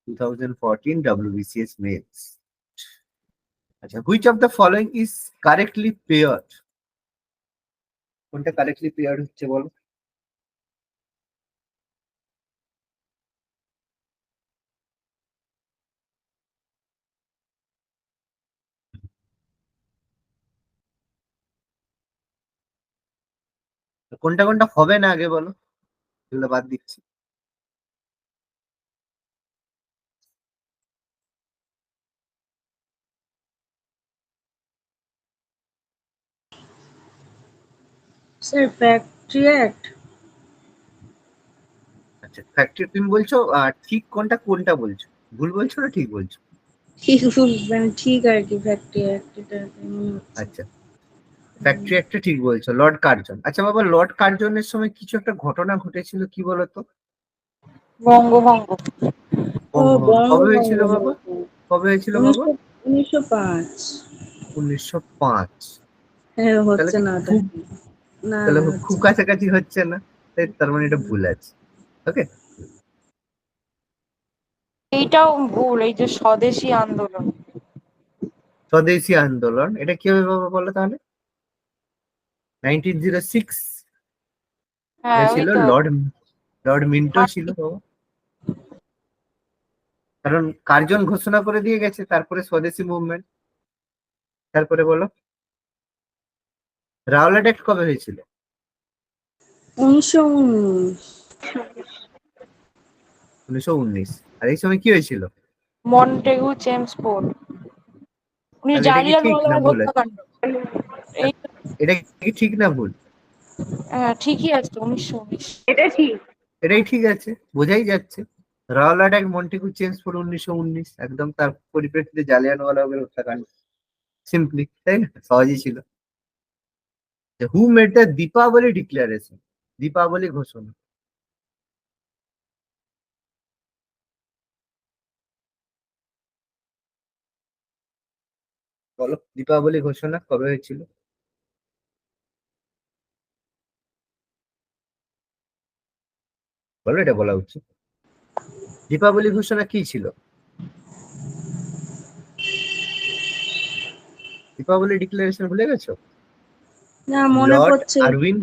2014 WBCS mains. আচ্ছা, which of the following is correctly paired? কোনটা কারেক্টলি পেয়ার হচ্ছে বলো? কোনটা কোনটা হবে না আগে বলো, এগুলো বাদ দিচ্ছি। Sir Patriot. আচ্ছা, ফ্যাক্টরি তুমি বলছো, ঠিক কোনটা কোনটা বলছো, ভুল বলছো না ঠিক বলছো? ঠিক মানে ঠিক আর কি, প্যাট্রিয়ট এটা মনে হচ্ছে। আচ্ছা, ফ্যাক্টরি একটা ঠিক বলছো, লর্ড কার্জন। আচ্ছা বাবা, লর্ড কার্জনের সময় কিছু একটা ঘটনা ঘটেছিল, কি বলতো? বঙ্গভঙ্গ। ও কবে বঙ্গভঙ্গ হয়েছিল বাবা? কবে হয়েছিল বাবা? 1905। 1905? হ্যাঁ, তাহলে হচ্ছে কি না ওটা। খুব, না তাহলে না, হচ্ছে খুব না। কাছাকাছি হচ্ছে না, তার মানে এটা ভুল আছে। ওকে, এইটাও ভুল, এই যে স্বদেশী আন্দোলন। স্বদেশী আন্দোলন, এটা কি হবে বাবা বলো তাহলে? 1906 হ্যাঁ, ওই ছিল, তো। লর্ড লর্ড মিন্টো ছিল বাবা। কারণ কার্জন ঘোষণা করে দিয়ে গেছে, তারপরে স্বদেশী মুভমেন্ট। তারপরে বলো, রাওলাট অ্যাক্ট কবে হয়েছিল? 1919। 1919। আর এই সময় কি হয়েছিল? মন্টেগু চেমসফোর্ড, উনি তাহলে এটা কি ঠিক না জালিয়ানওয়ালাবাগ ভুল আছে? হত্যাকাণ্ড। এই এটা কি ঠিক না ভুল? ঠিকই আছে, 1919। এটা ঠিক। এটাই ঠিক আছে, বোঝাই যাচ্ছে। রাওলাট অ্যাক্ট, মন্টেগু চেমসফোর্ড 1919, একদম তার পরিপ্রেক্ষিতে জালিয়ানওয়ালাবাগের হত্যাকাণ্ড। সিম্পলি, তাই না? সহজই ছিল। Who made the Deepavali declaration? Deepavali ঘোষণা। বলো, দীপাবলি ঘোষণা কবে হয়েছিল? বলো, এটা বলা উচিত। দীপাবলি ঘোষণা কি ছিল? দীপাবলি ডিক্লারেশন ভুলে গেছো? না, মনে লর্ড পড়ছে। আরউইন,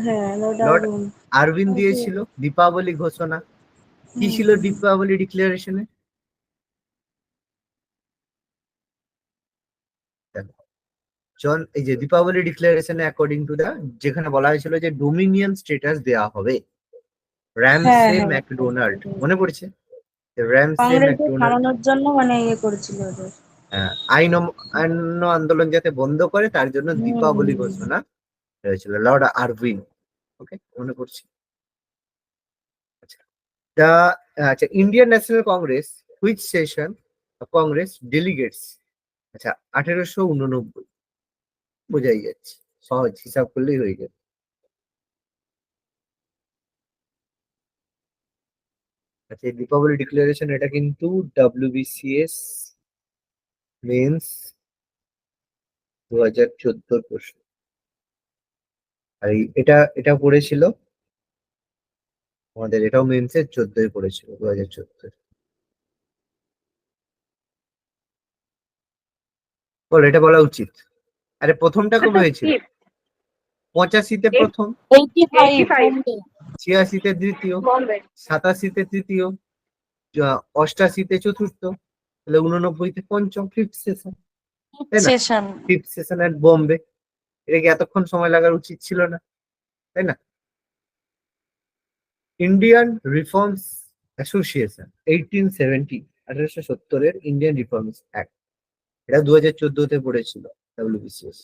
হ্যাঁ, লর্ড লর্ড আরউইন। আরউইন দিয়েছিল দীপাবলি ঘোষণা। কি ছিল দীপাবলি ডিক্লারেশনে? জন, এই যে দীপাবলি ডিক্লারেশনে অ্যাকর্ডিং টু দা, যেখানে বলা হয়েছিল যে ডোমিনিয়ন স্ট্যাটাস দেওয়া হবে হ্যাঁ র্যামসে হ্যাঁ, ম্যাকডোনাল্ড, মনে পড়ছে? র্যামসে কংগ্রেসকে ম্যাকডোনাল্ড, থামানোর জন্য মানে ইয়ে করেছিল ওদের। আইন আন্দোলন যাতে বন্ধ করে, তার জন্য দীপাবলি হুম। ঘোষণা হয়েছিল, লর্ড আরউইন। ওকে, মনে পড়ছে। আচ্ছা, দা, আচ্ছা, Indian national Congress which session Congress delegates? আচ্ছা, 1889। বোঝাই যাচ্ছে, সহজ, হিসাব করলেই হয়ে যাবে। আচ্ছা, এই দীপাবলি ডিক্লারেশন এটা কিন্তু WBCS মেন্স 2014 প্রশ্ন। আর এটা এটা পড়েছিল আমাদের, এটাও মেন্সের 14 পড়েছিল, 2014। বল, এটা বলা উচিত। আরে প্রথমটা কবে হয়েছিল? 85-তে প্রথম, 85 86-তে দ্বিতীয়, বম্বে। 87-তে তৃতীয়, 88-তে চতুর্থ, তাহলে 89-তে পঞ্চম, ফিফথ সেশন, তাই না? সেশন। ফিফথ সেশন এট বোম্বে। এটা কি এতক্ষণ সময় লাগার উচিত ছিল না, তাই না? Indian Reforms Association 1870, 1870 Indian Reforms Act, এটা 2014-তে পড়েছিল WBCS।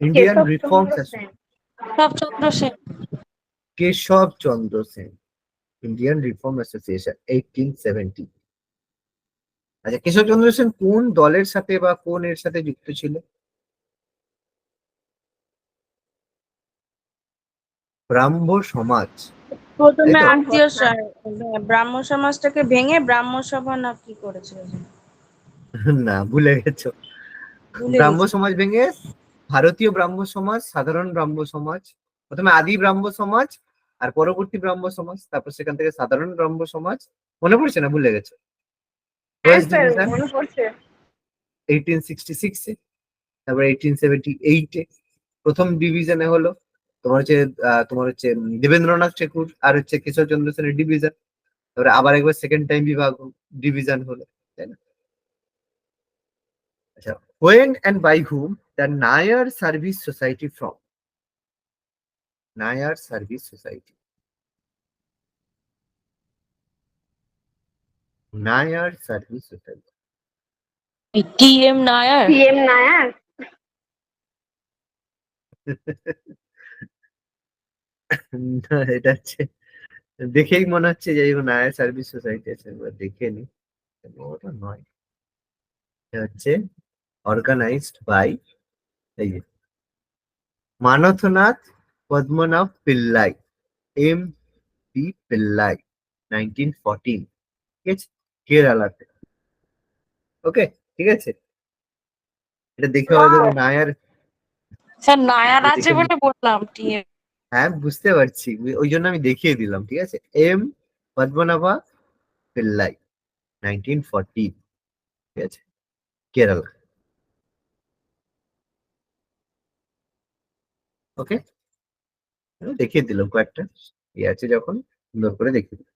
Indian Reforms Keshabchandra Sen. Keshab Chandra Sen, Indian Reform Association 1870। আচ্ছা, কেশব চন্দ্র সেন কোন দলের সাথে বা কোন এর সাথে যুক্ত ছিল? ব্রাহ্ম সমাজ, তাই প্রথমে তো? ব্রাহ্ম সমাজটাকে ভেঙে ব্রাহ্ম সভা না কি করেছিল যেন? না, ভুলে গেছো। ভুলে ব্রাহ্ম গেছি। সমাজ ভেঙে ভারতীয় ব্রাহ্ম সমাজ, সাধারণ ব্রাহ্ম সমাজ, প্রথমে আদি ব্রাহ্ম সমাজ, আর পরবর্তী ব্রাহ্ম সমাজ, তারপর সেখান থেকে সাধারণ ব্রাহ্ম সমাজ। মনে পড়ছে না, ভুলে গেছে? হ্যাঁ ফার্স্ট স্যার, ডিভিশন মনে পড়ছে। 1866-এ, তারপর 1878-এ প্রথম ডিভিশনে হলো তোমার হচ্ছে দেবেন্দ্রনাথ ঠাকুর আর হচ্ছে কেশবচন্দ্র সেনের ডিভিশন। তারপরে আবার একবার সেকেন্ড টাইম ডিভিশন হলো, তাই না? আচ্ছা, when and by whom the Nayar Service Society from? Nayar Service Society. Nayar Service Society. TM. Nair. CM Nair. না, এটা হচ্ছে দেখেই মনে হচ্ছে যে নায়ার সার্ভিস সোসাইটি আছে, একবার দেখে নি। ওটা নয়, এটা হচ্ছে অর্গানাইজড বাই এই যে মানথনাথ পদ্মনাভ পিল্লাই, M.P. পিল্লাই, 1914। ঠিক আছে, কেরালাতে। ওকে, ঠিক আছে, এটা দেখে হয়তো Wow! নায়ার। স্যার নায়ার এটা আছে দেখে বলে বললাম টি.এম. হ্যাঁ, বুঝতে পারছি, ওই জন্য আমি দেখিয়ে দিলাম। ঠিক আছে, M. পদ্মনাভা পিল্লাই, 1914। ঠিক আছে, কেরালা। ওকে, দেখিয়ে দিলাম কয়েকটা ইয়ে আছে যখন, সুন্দর করে দেখিয়ে দিলাম।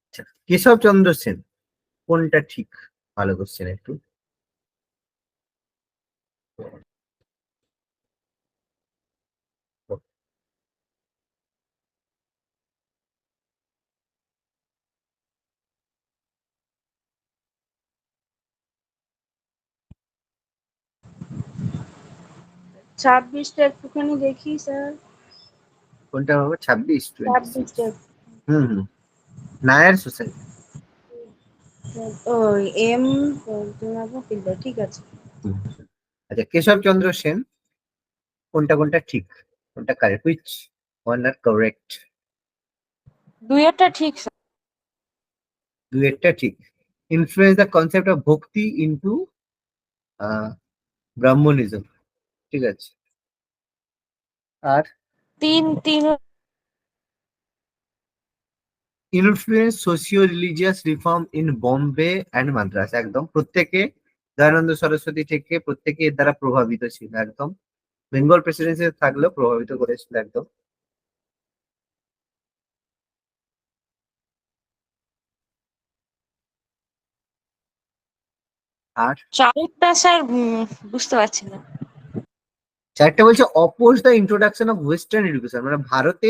আচ্ছা, কেশবচন্দ্র সেন কোনটা ঠিক? ভালো কোশ্চেন একটু। ছাব্বিশটা একটুখানি দেখি স্যার। কোনটা হবে? 26, 26। 26টা। হুম হুম, নায়ার সোসাইটি। ও, এম পদ্মনাভ পিল্লাই, ঠিক আছে। আচ্ছা, কেশবচন্দ্র সেন কোনটা কোনটা ঠিক, কোনটা correct, which one are correct? দুইটা ঠিক স্যার। দুইটা ঠিক। Influence the concept of bhakti into Brahmanism. ঠিক আছে, আর তিন তিন influence socio religious reform in Bombay and Madras. একদম, প্রত্যেকে দয়ানন্দ সরস্বতী থেকে প্রত্যেকে এর দ্বারা প্রভাবিত ছিল একদম। বেঙ্গল প্রেসিডেন্সি থাকলেও প্রভাবিত করেছিল একদম। আর চারটা স্যার বুঝতে পারছি না। চারটা বলছে oppose the introduction of western education, মানে ভারতে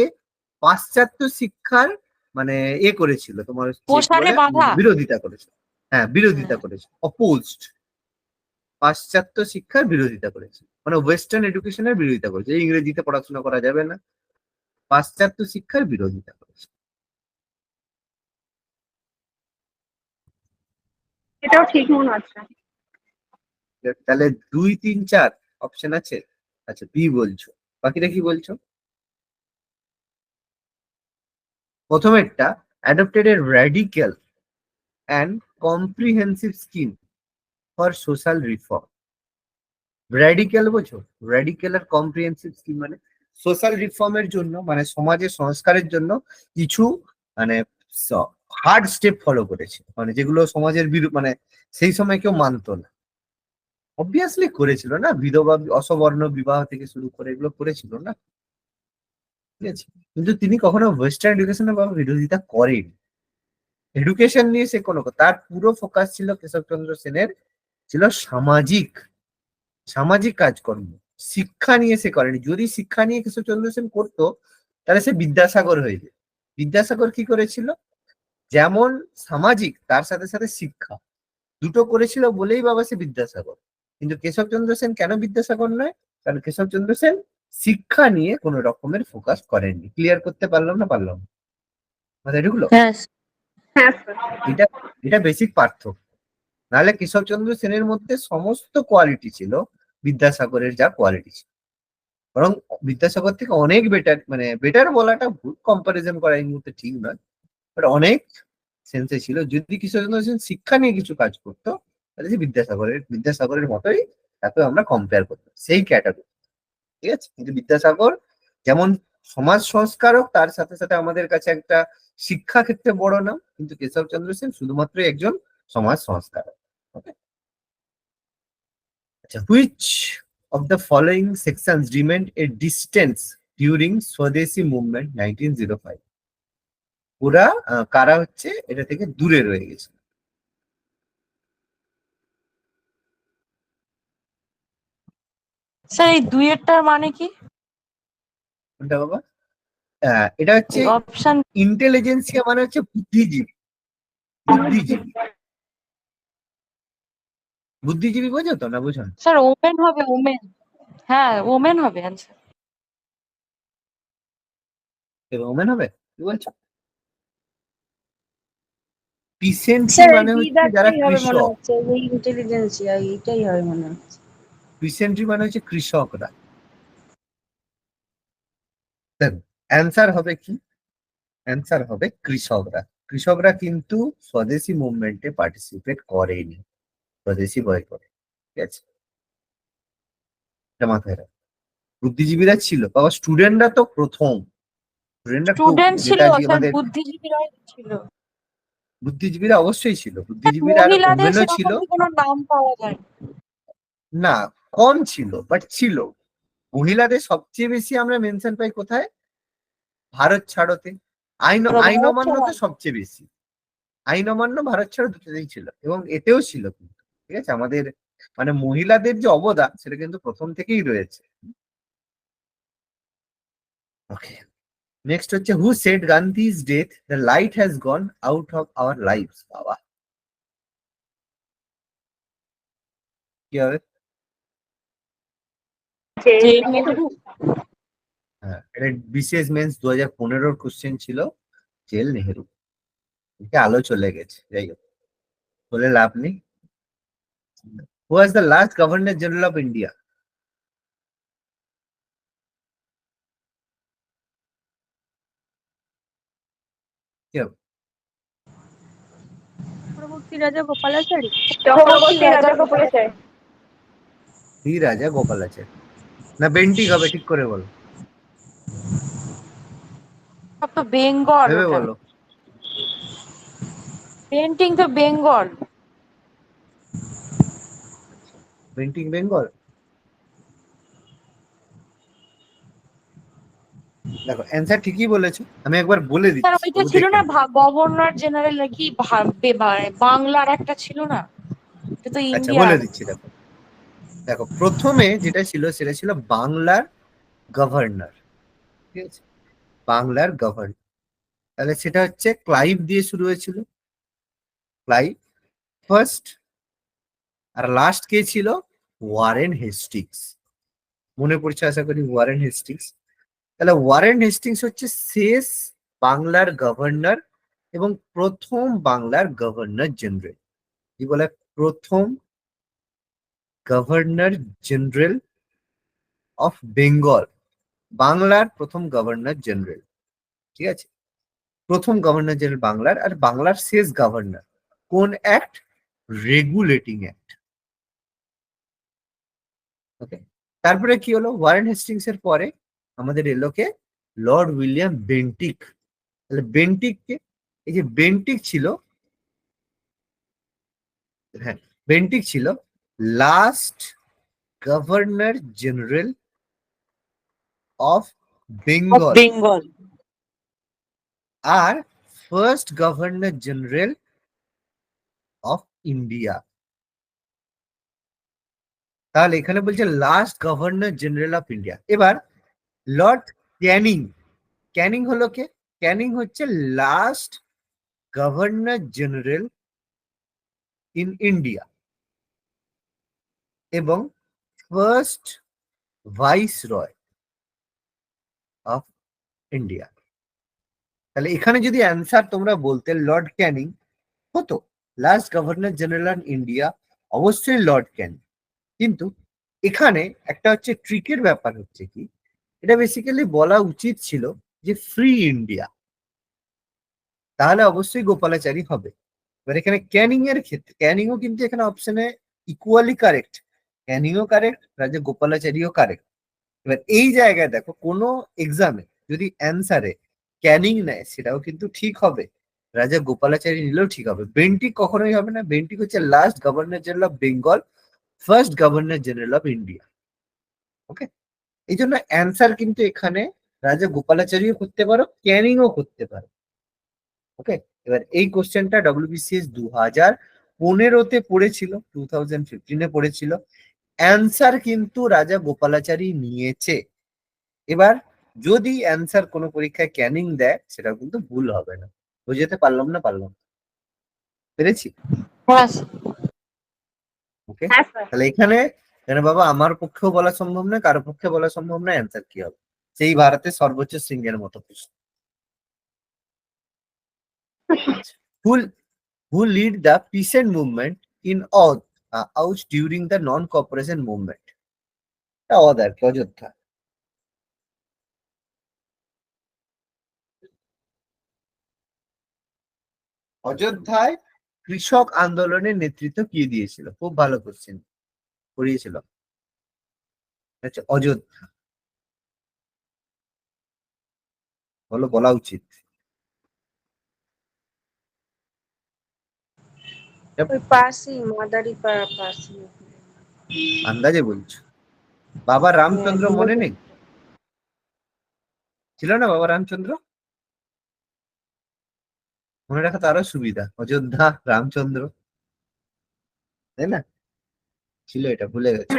পাশ্চাত্য শিক্ষার মানে করেছিল তোমার হচ্ছে কি প্রসারে বলে, বাধা। বিরোধিতা করেছে। হ্যাঁ, বিরোধিতা করেছে, অপোজড। পাশ্চাত্য শিক্ষার বিরোধিতা করেছে, মানে ওয়েস্টার্ন এডুকেশনের বিরোধিতা করেছে, ইংরেজিতে পড়াশোনা করা যাবে না, পাশ্চাত্য শিক্ষার বিরোধিতা করেছে। এটাও ঠিক মনে হচ্ছে। তাহলে 2, 3, 4 অপশন আছে। আচ্ছা, বি বলছো, বাকিটা কি বলছো? প্রথমেরটা adopted a radical and comprehensive scheme for social reform. Radical বোঝো? র্যাডিক্যাল আর কম্প্রিহেন্সিভ স্কিম মানে সোশ্যাল রিফর্মের জন্য, মানে সমাজের সংস্কারের জন্য কিছু মানে হার্ড স্টেপ ফলো করেছে, মানে যেগুলো সমাজের মানে সেই সময় কেউ মানতো না। অবভিয়াসলি করেছিল না, বিধবা অসবর্ণ বিবাহ থেকে শুরু করে এগুলো করেছিল না, ঠিক আছে। কিন্তু তিনি কখনো ওয়েস্টার্ন এডুকেশনের বিরোধিতা করেন। এডুকেশন নিয়ে সে তার পুরো ফোকাস ছিল কেশবচন্দ্র সেনের, ছিল সামাজিক সামাজিক কাজকর্ম। শিক্ষা নিয়ে সে করেনি। যদি শিক্ষা নিয়ে কেশবচন্দ্র সেন করতো তাহলে সে বিদ্যাসাগর হয়ে যেত। বিদ্যাসাগর কি করেছিল? যেমন সামাজিক তার সাথে সাথে শিক্ষা দুটো করেছিল বলেই বাবা সে বিদ্যাসাগর। কিন্তু কেশবচন্দ্র সেন কেন বিদ্যাসাগর নয়? কারণ কেশবচন্দ্র সেন শিক্ষা নিয়ে কোনো রকমের ফোকাস করেননি। ক্লিয়ার করতে পারলাম না? পারলাম না? মাথায় ঢুকলো? হ্যাঁ হ্যাঁ স্যার। এটা এটা বেসিক পার্থক্য। নাহলে কেশবচন্দ্র সেনের মধ্যে সমস্ত কোয়ালিটি ছিল বিদ্যাসাগরের যা কোয়ালিটি ছিল, বরং বিদ্যাসাগর থেকে অনেক বেটার, মানে বেটার বলাটা ভুল, কম্পারিজন করা এই মুহূর্তে ঠিক নয়, বাট অনেক সেন্সে ছিল। যদি কেশবচন্দ্র সেন শিক্ষা নিয়ে কিছু কাজ করতো তাহলে সে বিদ্যাসাগরের মতোই তাকে আমরা কম্পেয়ার করতাম, সেই ক্যাটাগরি। ঠিক আছে, কিন্তু বিদ্যাসাগর যেমন সমাজ সংস্কারক, তার সাথে সাথে আমাদের কাছে একটা শিক্ষা ক্ষেত্রে বড় নাম, কিন্তু কেশবচন্দ্র সেন শুধুমাত্র একজন সমাজ সংস্কারক। Okay? আচ্ছা, which of the following sections রিমেন্ড a distance during swadeshi movement 1905? ওরা কারা হচ্ছে এটা থেকে দূরে রয়ে গেছে? স্যার এই দুইয়েরটার মানে কি? কোনটা বাবা? এটা হচ্ছে অপশন ইন্টেলিজেন্সিয়া, মানে হচ্ছে বুদ্ধিজীবী। বুদ্ধিজীবী, বুদ্ধিজীবী বোঝো তো, না বোঝো না? স্যার ওমেন হবে, ওমেন। হ্যাঁ ওমেন হবে অ্যান্সার। ওমেন হবে কি বলছো? পিসেন্ট্রি স্যার এই মানে হচ্ছে যারা বিদারটাই হবে মনে কৃষক। হচ্ছে, ওই ইন্টেলিজেন্সিয়া এইটাই হবে মনে হচ্ছে। পিসেন্ট্রি মানে হচ্ছে কৃষকরা। অ্যান্সার হবে কি? অ্যান্সার হবে কৃষকরা। কৃষকরা কিন্তু স্বদেশী মুভমেন্টে পার্টিসিপেট করেনি, স্বদেশী বয়কটে। ঠিক আছে, এটা মাথায় রাখ। বুদ্ধিজীবীরা ছিল বাবা, স্টুডেন্টরা তো প্রথম। স্টুডেন্টরা খুব, স্টুডেন্ট ছিল যেটা স্যার, আমাদের বুদ্ধিজীবীরা ছিল। বুদ্ধিজীবীরা অবশ্যই ছিল, স্যার, বুদ্ধিজীবীরা আর মহিলাদের ওমেনও ছিল। সেরকম তো কোনো নাম পাওয়া যায় না। না, কম ছিল বাট ছিল। মহিলাদের সবচেয়ে বেশি আমরা মেনশন পাই কোথায়? ভারত ছাড়োতে। আইন ভারত অমান্যতে ছাড়ো। সবচেয়ে বেশি। আইন অমান্য, ভারত ছাড়ো, দুটোতেই ছিল, এবং এতেও ছিল কিন্তু। ঠিক আছে, আমাদের মানে মহিলাদের যে অবদান সেটা কিন্তু প্রথম থেকেই রয়েছে। ওকে, নেক্সট হচ্ছে who said Gandhi's death the light has gone out of our lives? বাবা, কি হবে? যে নেহেরু। হ্যাঁ, এটা বিশেষ মেন্স 2015 কোশ্চেন ছিল, জেল নেহেরু। এটা আলো চলে গেছে, যাই হোক, বলে লাভ নেই। Who was the last governor general of India? কি হবে? চক্রবর্তী রাজা গোপালাচারী। চক্রবর্তী রাজাগোপালাচারী। শ্রী রাজা গোপালাচারী না বেন্টিক হবে? ঠিক করে বলো, সব তো বেঙ্গল, ভেবে ওটা বলো। পেন্টিং তো বেঙ্গল। বেন্টিক বেঙ্গল? দেখো, অ্যান্সার ঠিকই বলেছো, আমি একবার বলে স্যার দিচ্ছি, ওইটা তবু ছিল দেখে না নাও। গভর্নর জেনারেল নাকি বাংলার একটা ছিল না, এটা তো আচ্ছা, বলে ইন্ডিয়ার। দিচ্ছি। দেখো দেখো, প্রথমে যেটা ছিল সেটা ছিল বাংলার গভর্নর। ঠিক আছে, বাংলার গভর্নর। তাহলে সেটা হচ্ছে ক্লাইভ দিয়ে শুরু হয়েছিল, ক্লাইভ ফার্স্ট। আর লাস্ট কে ছিল? Warren Hastings. মনে পড়ছে আশা করি, ওয়ারেন হেস্টিংস। তাহলে ওয়ারেন হেস্টিংস হচ্ছে শেষ বাংলার গভর্নর এবং প্রথম বাংলার গভর্নর জেনারেল। কি বলে? প্রথম গভর্নর জেনারেল অফ বেঙ্গল, বাংলার প্রথম গভর্নর জেনারেল। ঠিক আছে, প্রথম গভর্নর জেনারেল বাংলার, আর বাংলার শেষ গভর্নর। কোন অ্যাক্ট? Regulating act. ওকে, তারপরে কি হলো? ওয়ারেন হেস্টিংস এর পরে আমাদের এলো কে? Lord William Bentinck. তাহলে বেন্টিক কে? এই যে বেন্টিক ছিল, হ্যাঁ, বেন্টিক ছিল last governor general of of Bengal Bengal. আর first governor general of India. তাহলে এখানে বলছে last governor general of India. এবার লর্ড ক্যানিং, ক্যানিং হলো কে? ক্যানিং হচ্ছে last governor general in India এবং first viceroy of India. তাহলে এখানে যদি অ্যান্সার তোমরা বলতে লর্ড ক্যানিং হতো last governor general of India, অবশ্যই লর্ড ক্যানিং। কিন্তু এখানে একটা হচ্ছে ট্রিকের ব্যাপার হচ্ছে কি, এটা বেসিক্যালি বলা উচিত ছিল যে ফ্রি ইন্ডিয়া, তাহলে অবশ্যই গোপালাচারী হবে। এবার এখানে ক্যানিং এর ক্ষেত্রে, ক্যানিংও কিন্তু এখানে অপশনে ইকুয়ালি কারেক্ট, ক্যানিংও কারেক্ট, রাজা গোপালাচারীও কারেক্ট। এবার এই জায়গায় দেখো কোনো এক্সামে যদি অ্যান্সারে ক্যানিং নেয় সেটাও কিন্তু ঠিক হবে, রাজা গোপালাচারী নিলেও ঠিক হবে। বেন্টিক কখনোই হবে না। বেন্টিক হচ্ছে last governor general of Bengal, first governor general of India. Okay, এই জন্য অ্যান্সার কিন্তু এখানে রাজা গোপালাচারীও করতে পারো, ক্যানিংও করতে পারো। ওকে, এবার এই কোশ্চেনটা ডব্লিউবিসিএস 2015-তে পড়েছিল, 2015-এ পড়েছিল। অ্যান্সার কিন্তু রাজা গোপালাচারী নিয়েছে। এবার যদি অ্যান্সার কোনো পরীক্ষায় ক্যানিং দেয় সেটা কিন্তু ভুল হবে না। বুঝতে পারলাম না? পারলাম? পেরেছি? হ্যাঁ ওকে, হ্যাঁ স্যার। তাহলে এখানে এখানে বাবা আমার পক্ষেও বলা সম্ভব নয়, কারো পক্ষে বলা সম্ভব নয় অ্যান্সার কি হবে। সেই ভারতের সর্বোচ্চ শৃঙ্গের মতো প্রশ্ন। Who who lead the peasant movement in Ouch during the non-cooperation movement? এটা অদ আর কি, অযোধ্যা। অযোধ্যায় কৃষক আন্দোলনের নেতৃত্ব কে দিয়েছিল? খুব ভালো কোশ্চেন, পড়িয়েছিল। আচ্ছা, অযোধ্যা বলো, বলা উচিত। ওই পাশেই মাদারি পাড়া পাশে। আন্দাজে বলছো? বাবা রামচন্দ্র মনে নেই? ছিল না বাবা রামচন্দ্র? মনে রাখা তো আরো সুবিধা, অযোধ্যা রামচন্দ্র, তাই না? ছিল, এটা ভুলে গেছে।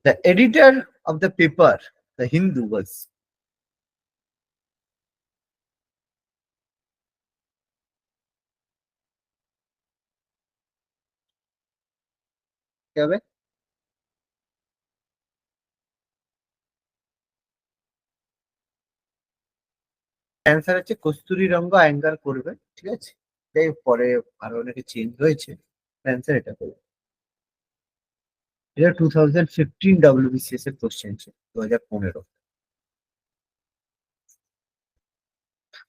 The editor of the paper The Hindu was কি হবে? অ্যান্সার হচ্ছে কস্তুরী রঙ্গ অ্যাঙ্গার করবে, ঠিক আছে? যাই হোক, পরে আরো অনেকে চেঞ্জ হয়েছে, অ্যান্সার এটা করবে। এটা 2015 ডব্লিউবিসিএস এর কোশ্চেন ছিল, 2015।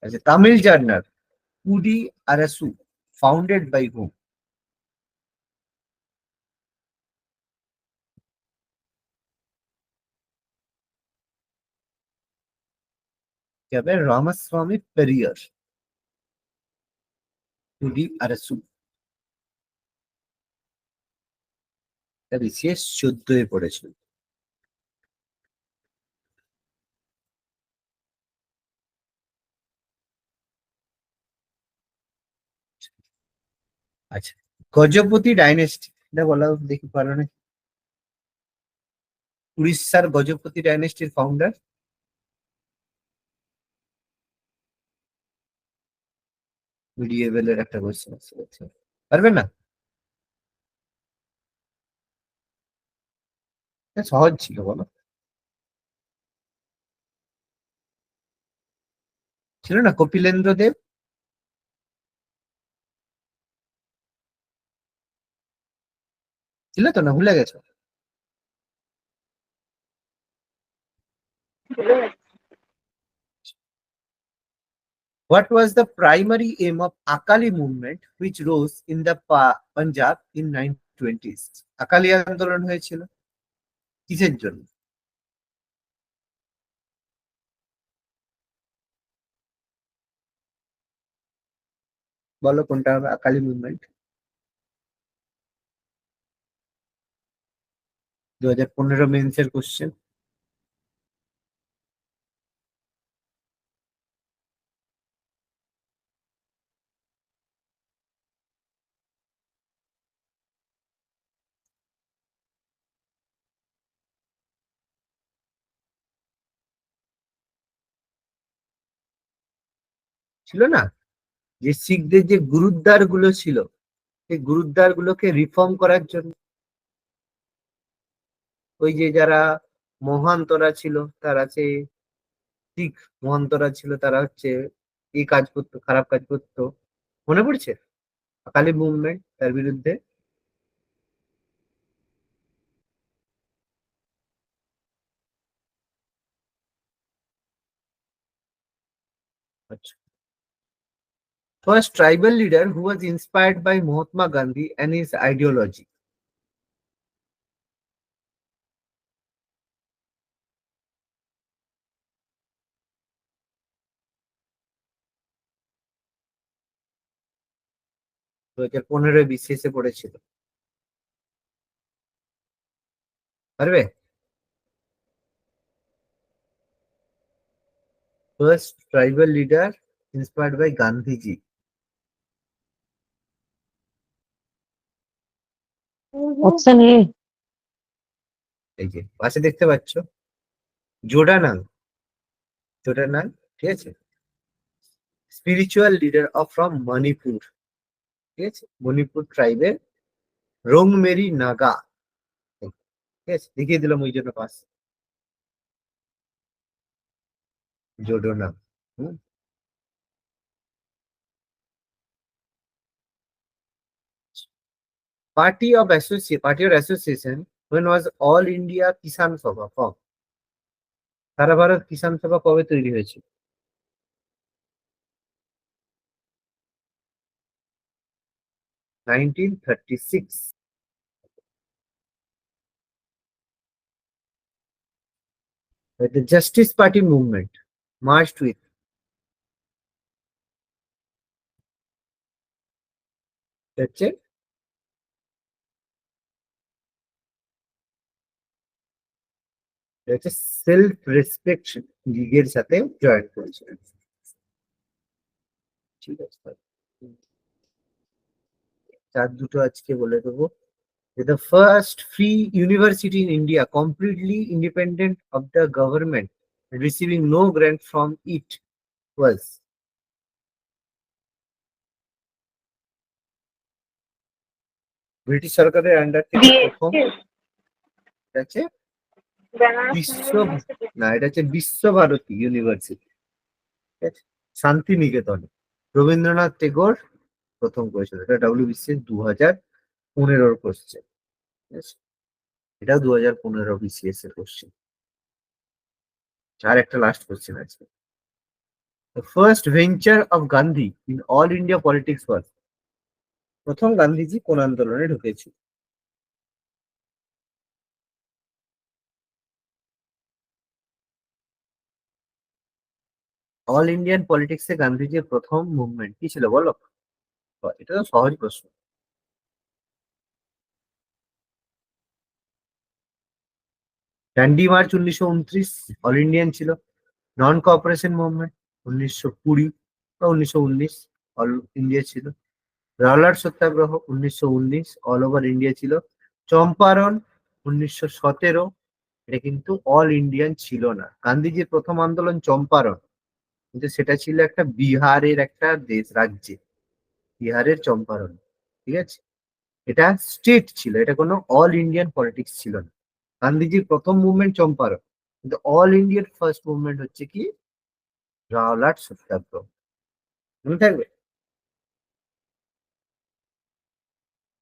আচ্ছা, তামিল জার্নাল কুডি আরাসু ফাউন্ডেড বাই হুম? কি হবে? রামাস্বামী পেরিয়ার, কুডি আরাসু। এটা বিসিএস 14-এ পড়েছিল। আচ্ছা, গজপতি ডাইনেস্টি, এটা বলা দেখি পারো না? উড়িষ্যার গজপতি ডাইনেস্টির ফাউন্ডার? মিডিয়েভেলের একটা কোশ্চেন আছে, পারবে না? এটা সহজ ছিল, বলো। ছিল না কপিলেন্দ্র দেব? ছিল তো, না ভুলে গেছো? What was the primary aim of Akali movement which rose in the Punjab in 1920s? Akali আন্দোলন হয়েছিল কিসের জন্য? বলো কোনটা হবে আকালি মুভমেন্ট? 2015 মেন্সের কোশ্চেন। ছিল না যে শিখদের যে গুরুদ্বার গুলো ছিল, সেই গুরুদ্বার গুলোকে রিফর্ম করার জন্য। ওই যে যারা মহান্তরা ছিল, তারা যে শিখ মহান্তরা ছিল, তারা হচ্ছে এই কাজ করতো, খারাপ কাজ করতো, মনে পড়ছে? আকালি মুভমেন্ট, তার বিরুদ্ধে। আচ্ছা, first tribal leader who was inspired by Mahatma Gandhi and his ideology? 2015 BCS এ পড়েছিল, পারবে? First tribal leader inspired by Gandhiji. Option A. এই যে পাশে দেখতে পাচ্ছ, জোডানাং। জোডানাং, ঠিক আছে, spiritual leader of from Manipur, ঠিক আছে, মণিপুর ট্রাইবের রোংমেরি নাগা, ঠিক আছে, দেখিয়ে দিলাম ওই জন্য pass. জোডোনাং। Party or association when was All India Kisan Sabha formed? সারা ভারত কিষান সভা কবে তৈরি হয়েছিল? 1936. The Justice Party movement marched with হচ্ছে সেলফ রেসপেকশন লীগের সাথে জয়েন করেছিলেন। ঠিক আছে, চার দুটো আজকে বলে দেবো। The first free university in India completely independent of the government, receiving no grant from it, was British সরকারের আন্ডার থেকে প্রথম, এটা হচ্ছে বিশ্ব, না এটা হচ্ছে বিশ্বভারতী ইউনিভার্সিটি, ঠিক আছে, শান্তিনিকেতনে রবীন্দ্রনাথ টেগোর প্রথম করেছিল। এটা WBCS 2015 কোশ্চেন, ঠিক আছে, এটাও 2015 BCS এর কোশ্চেন। আর একটা লাস্ট কোশ্চেন আছে। The first venture of Gandhi in all India politics was, প্রথম গান্ধীজি কোন আন্দোলনে ঢুকেছিল? অল ইন্ডিয়ান পলিটিক্সে গান্ধীজির প্রথম মুভমেন্ট কি ছিল বলো? এটা তো সহজ প্রশ্ন। ডান্ডি মার্চ 1929 অল ইন্ডিয়ান ছিল। নন কোঅপারেশন মুভমেন্ট 1920 বা 1919 অল ইন্ডিয়া ছিল। রাওলাট সত্যাগ্রহ 1919 অল ওভার ইন্ডিয়া ছিল। চম্পারণ 1917, এটা কিন্তু অল ইন্ডিয়ান ছিল না। গান্ধীজির প্রথম আন্দোলন চম্পারণ, কিন্তু সেটা ছিল একটা বিহারের একটা রাজ্যে, বিহারের চম্পারণ, ঠিক আছে, এটা স্টেট ছিল, এটা কোনো অল ইন্ডিয়ান পলিটিক্স ছিল না। গান্ধীজির প্রথম মুভমেন্ট চম্পারণ, কিন্তু অল ইন্ডিয়ান ফার্স্ট মুভমেন্ট হচ্ছে কি রাওলাট সত্যাগ্রহ। মনে থাকবে?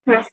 হ্যাঁ।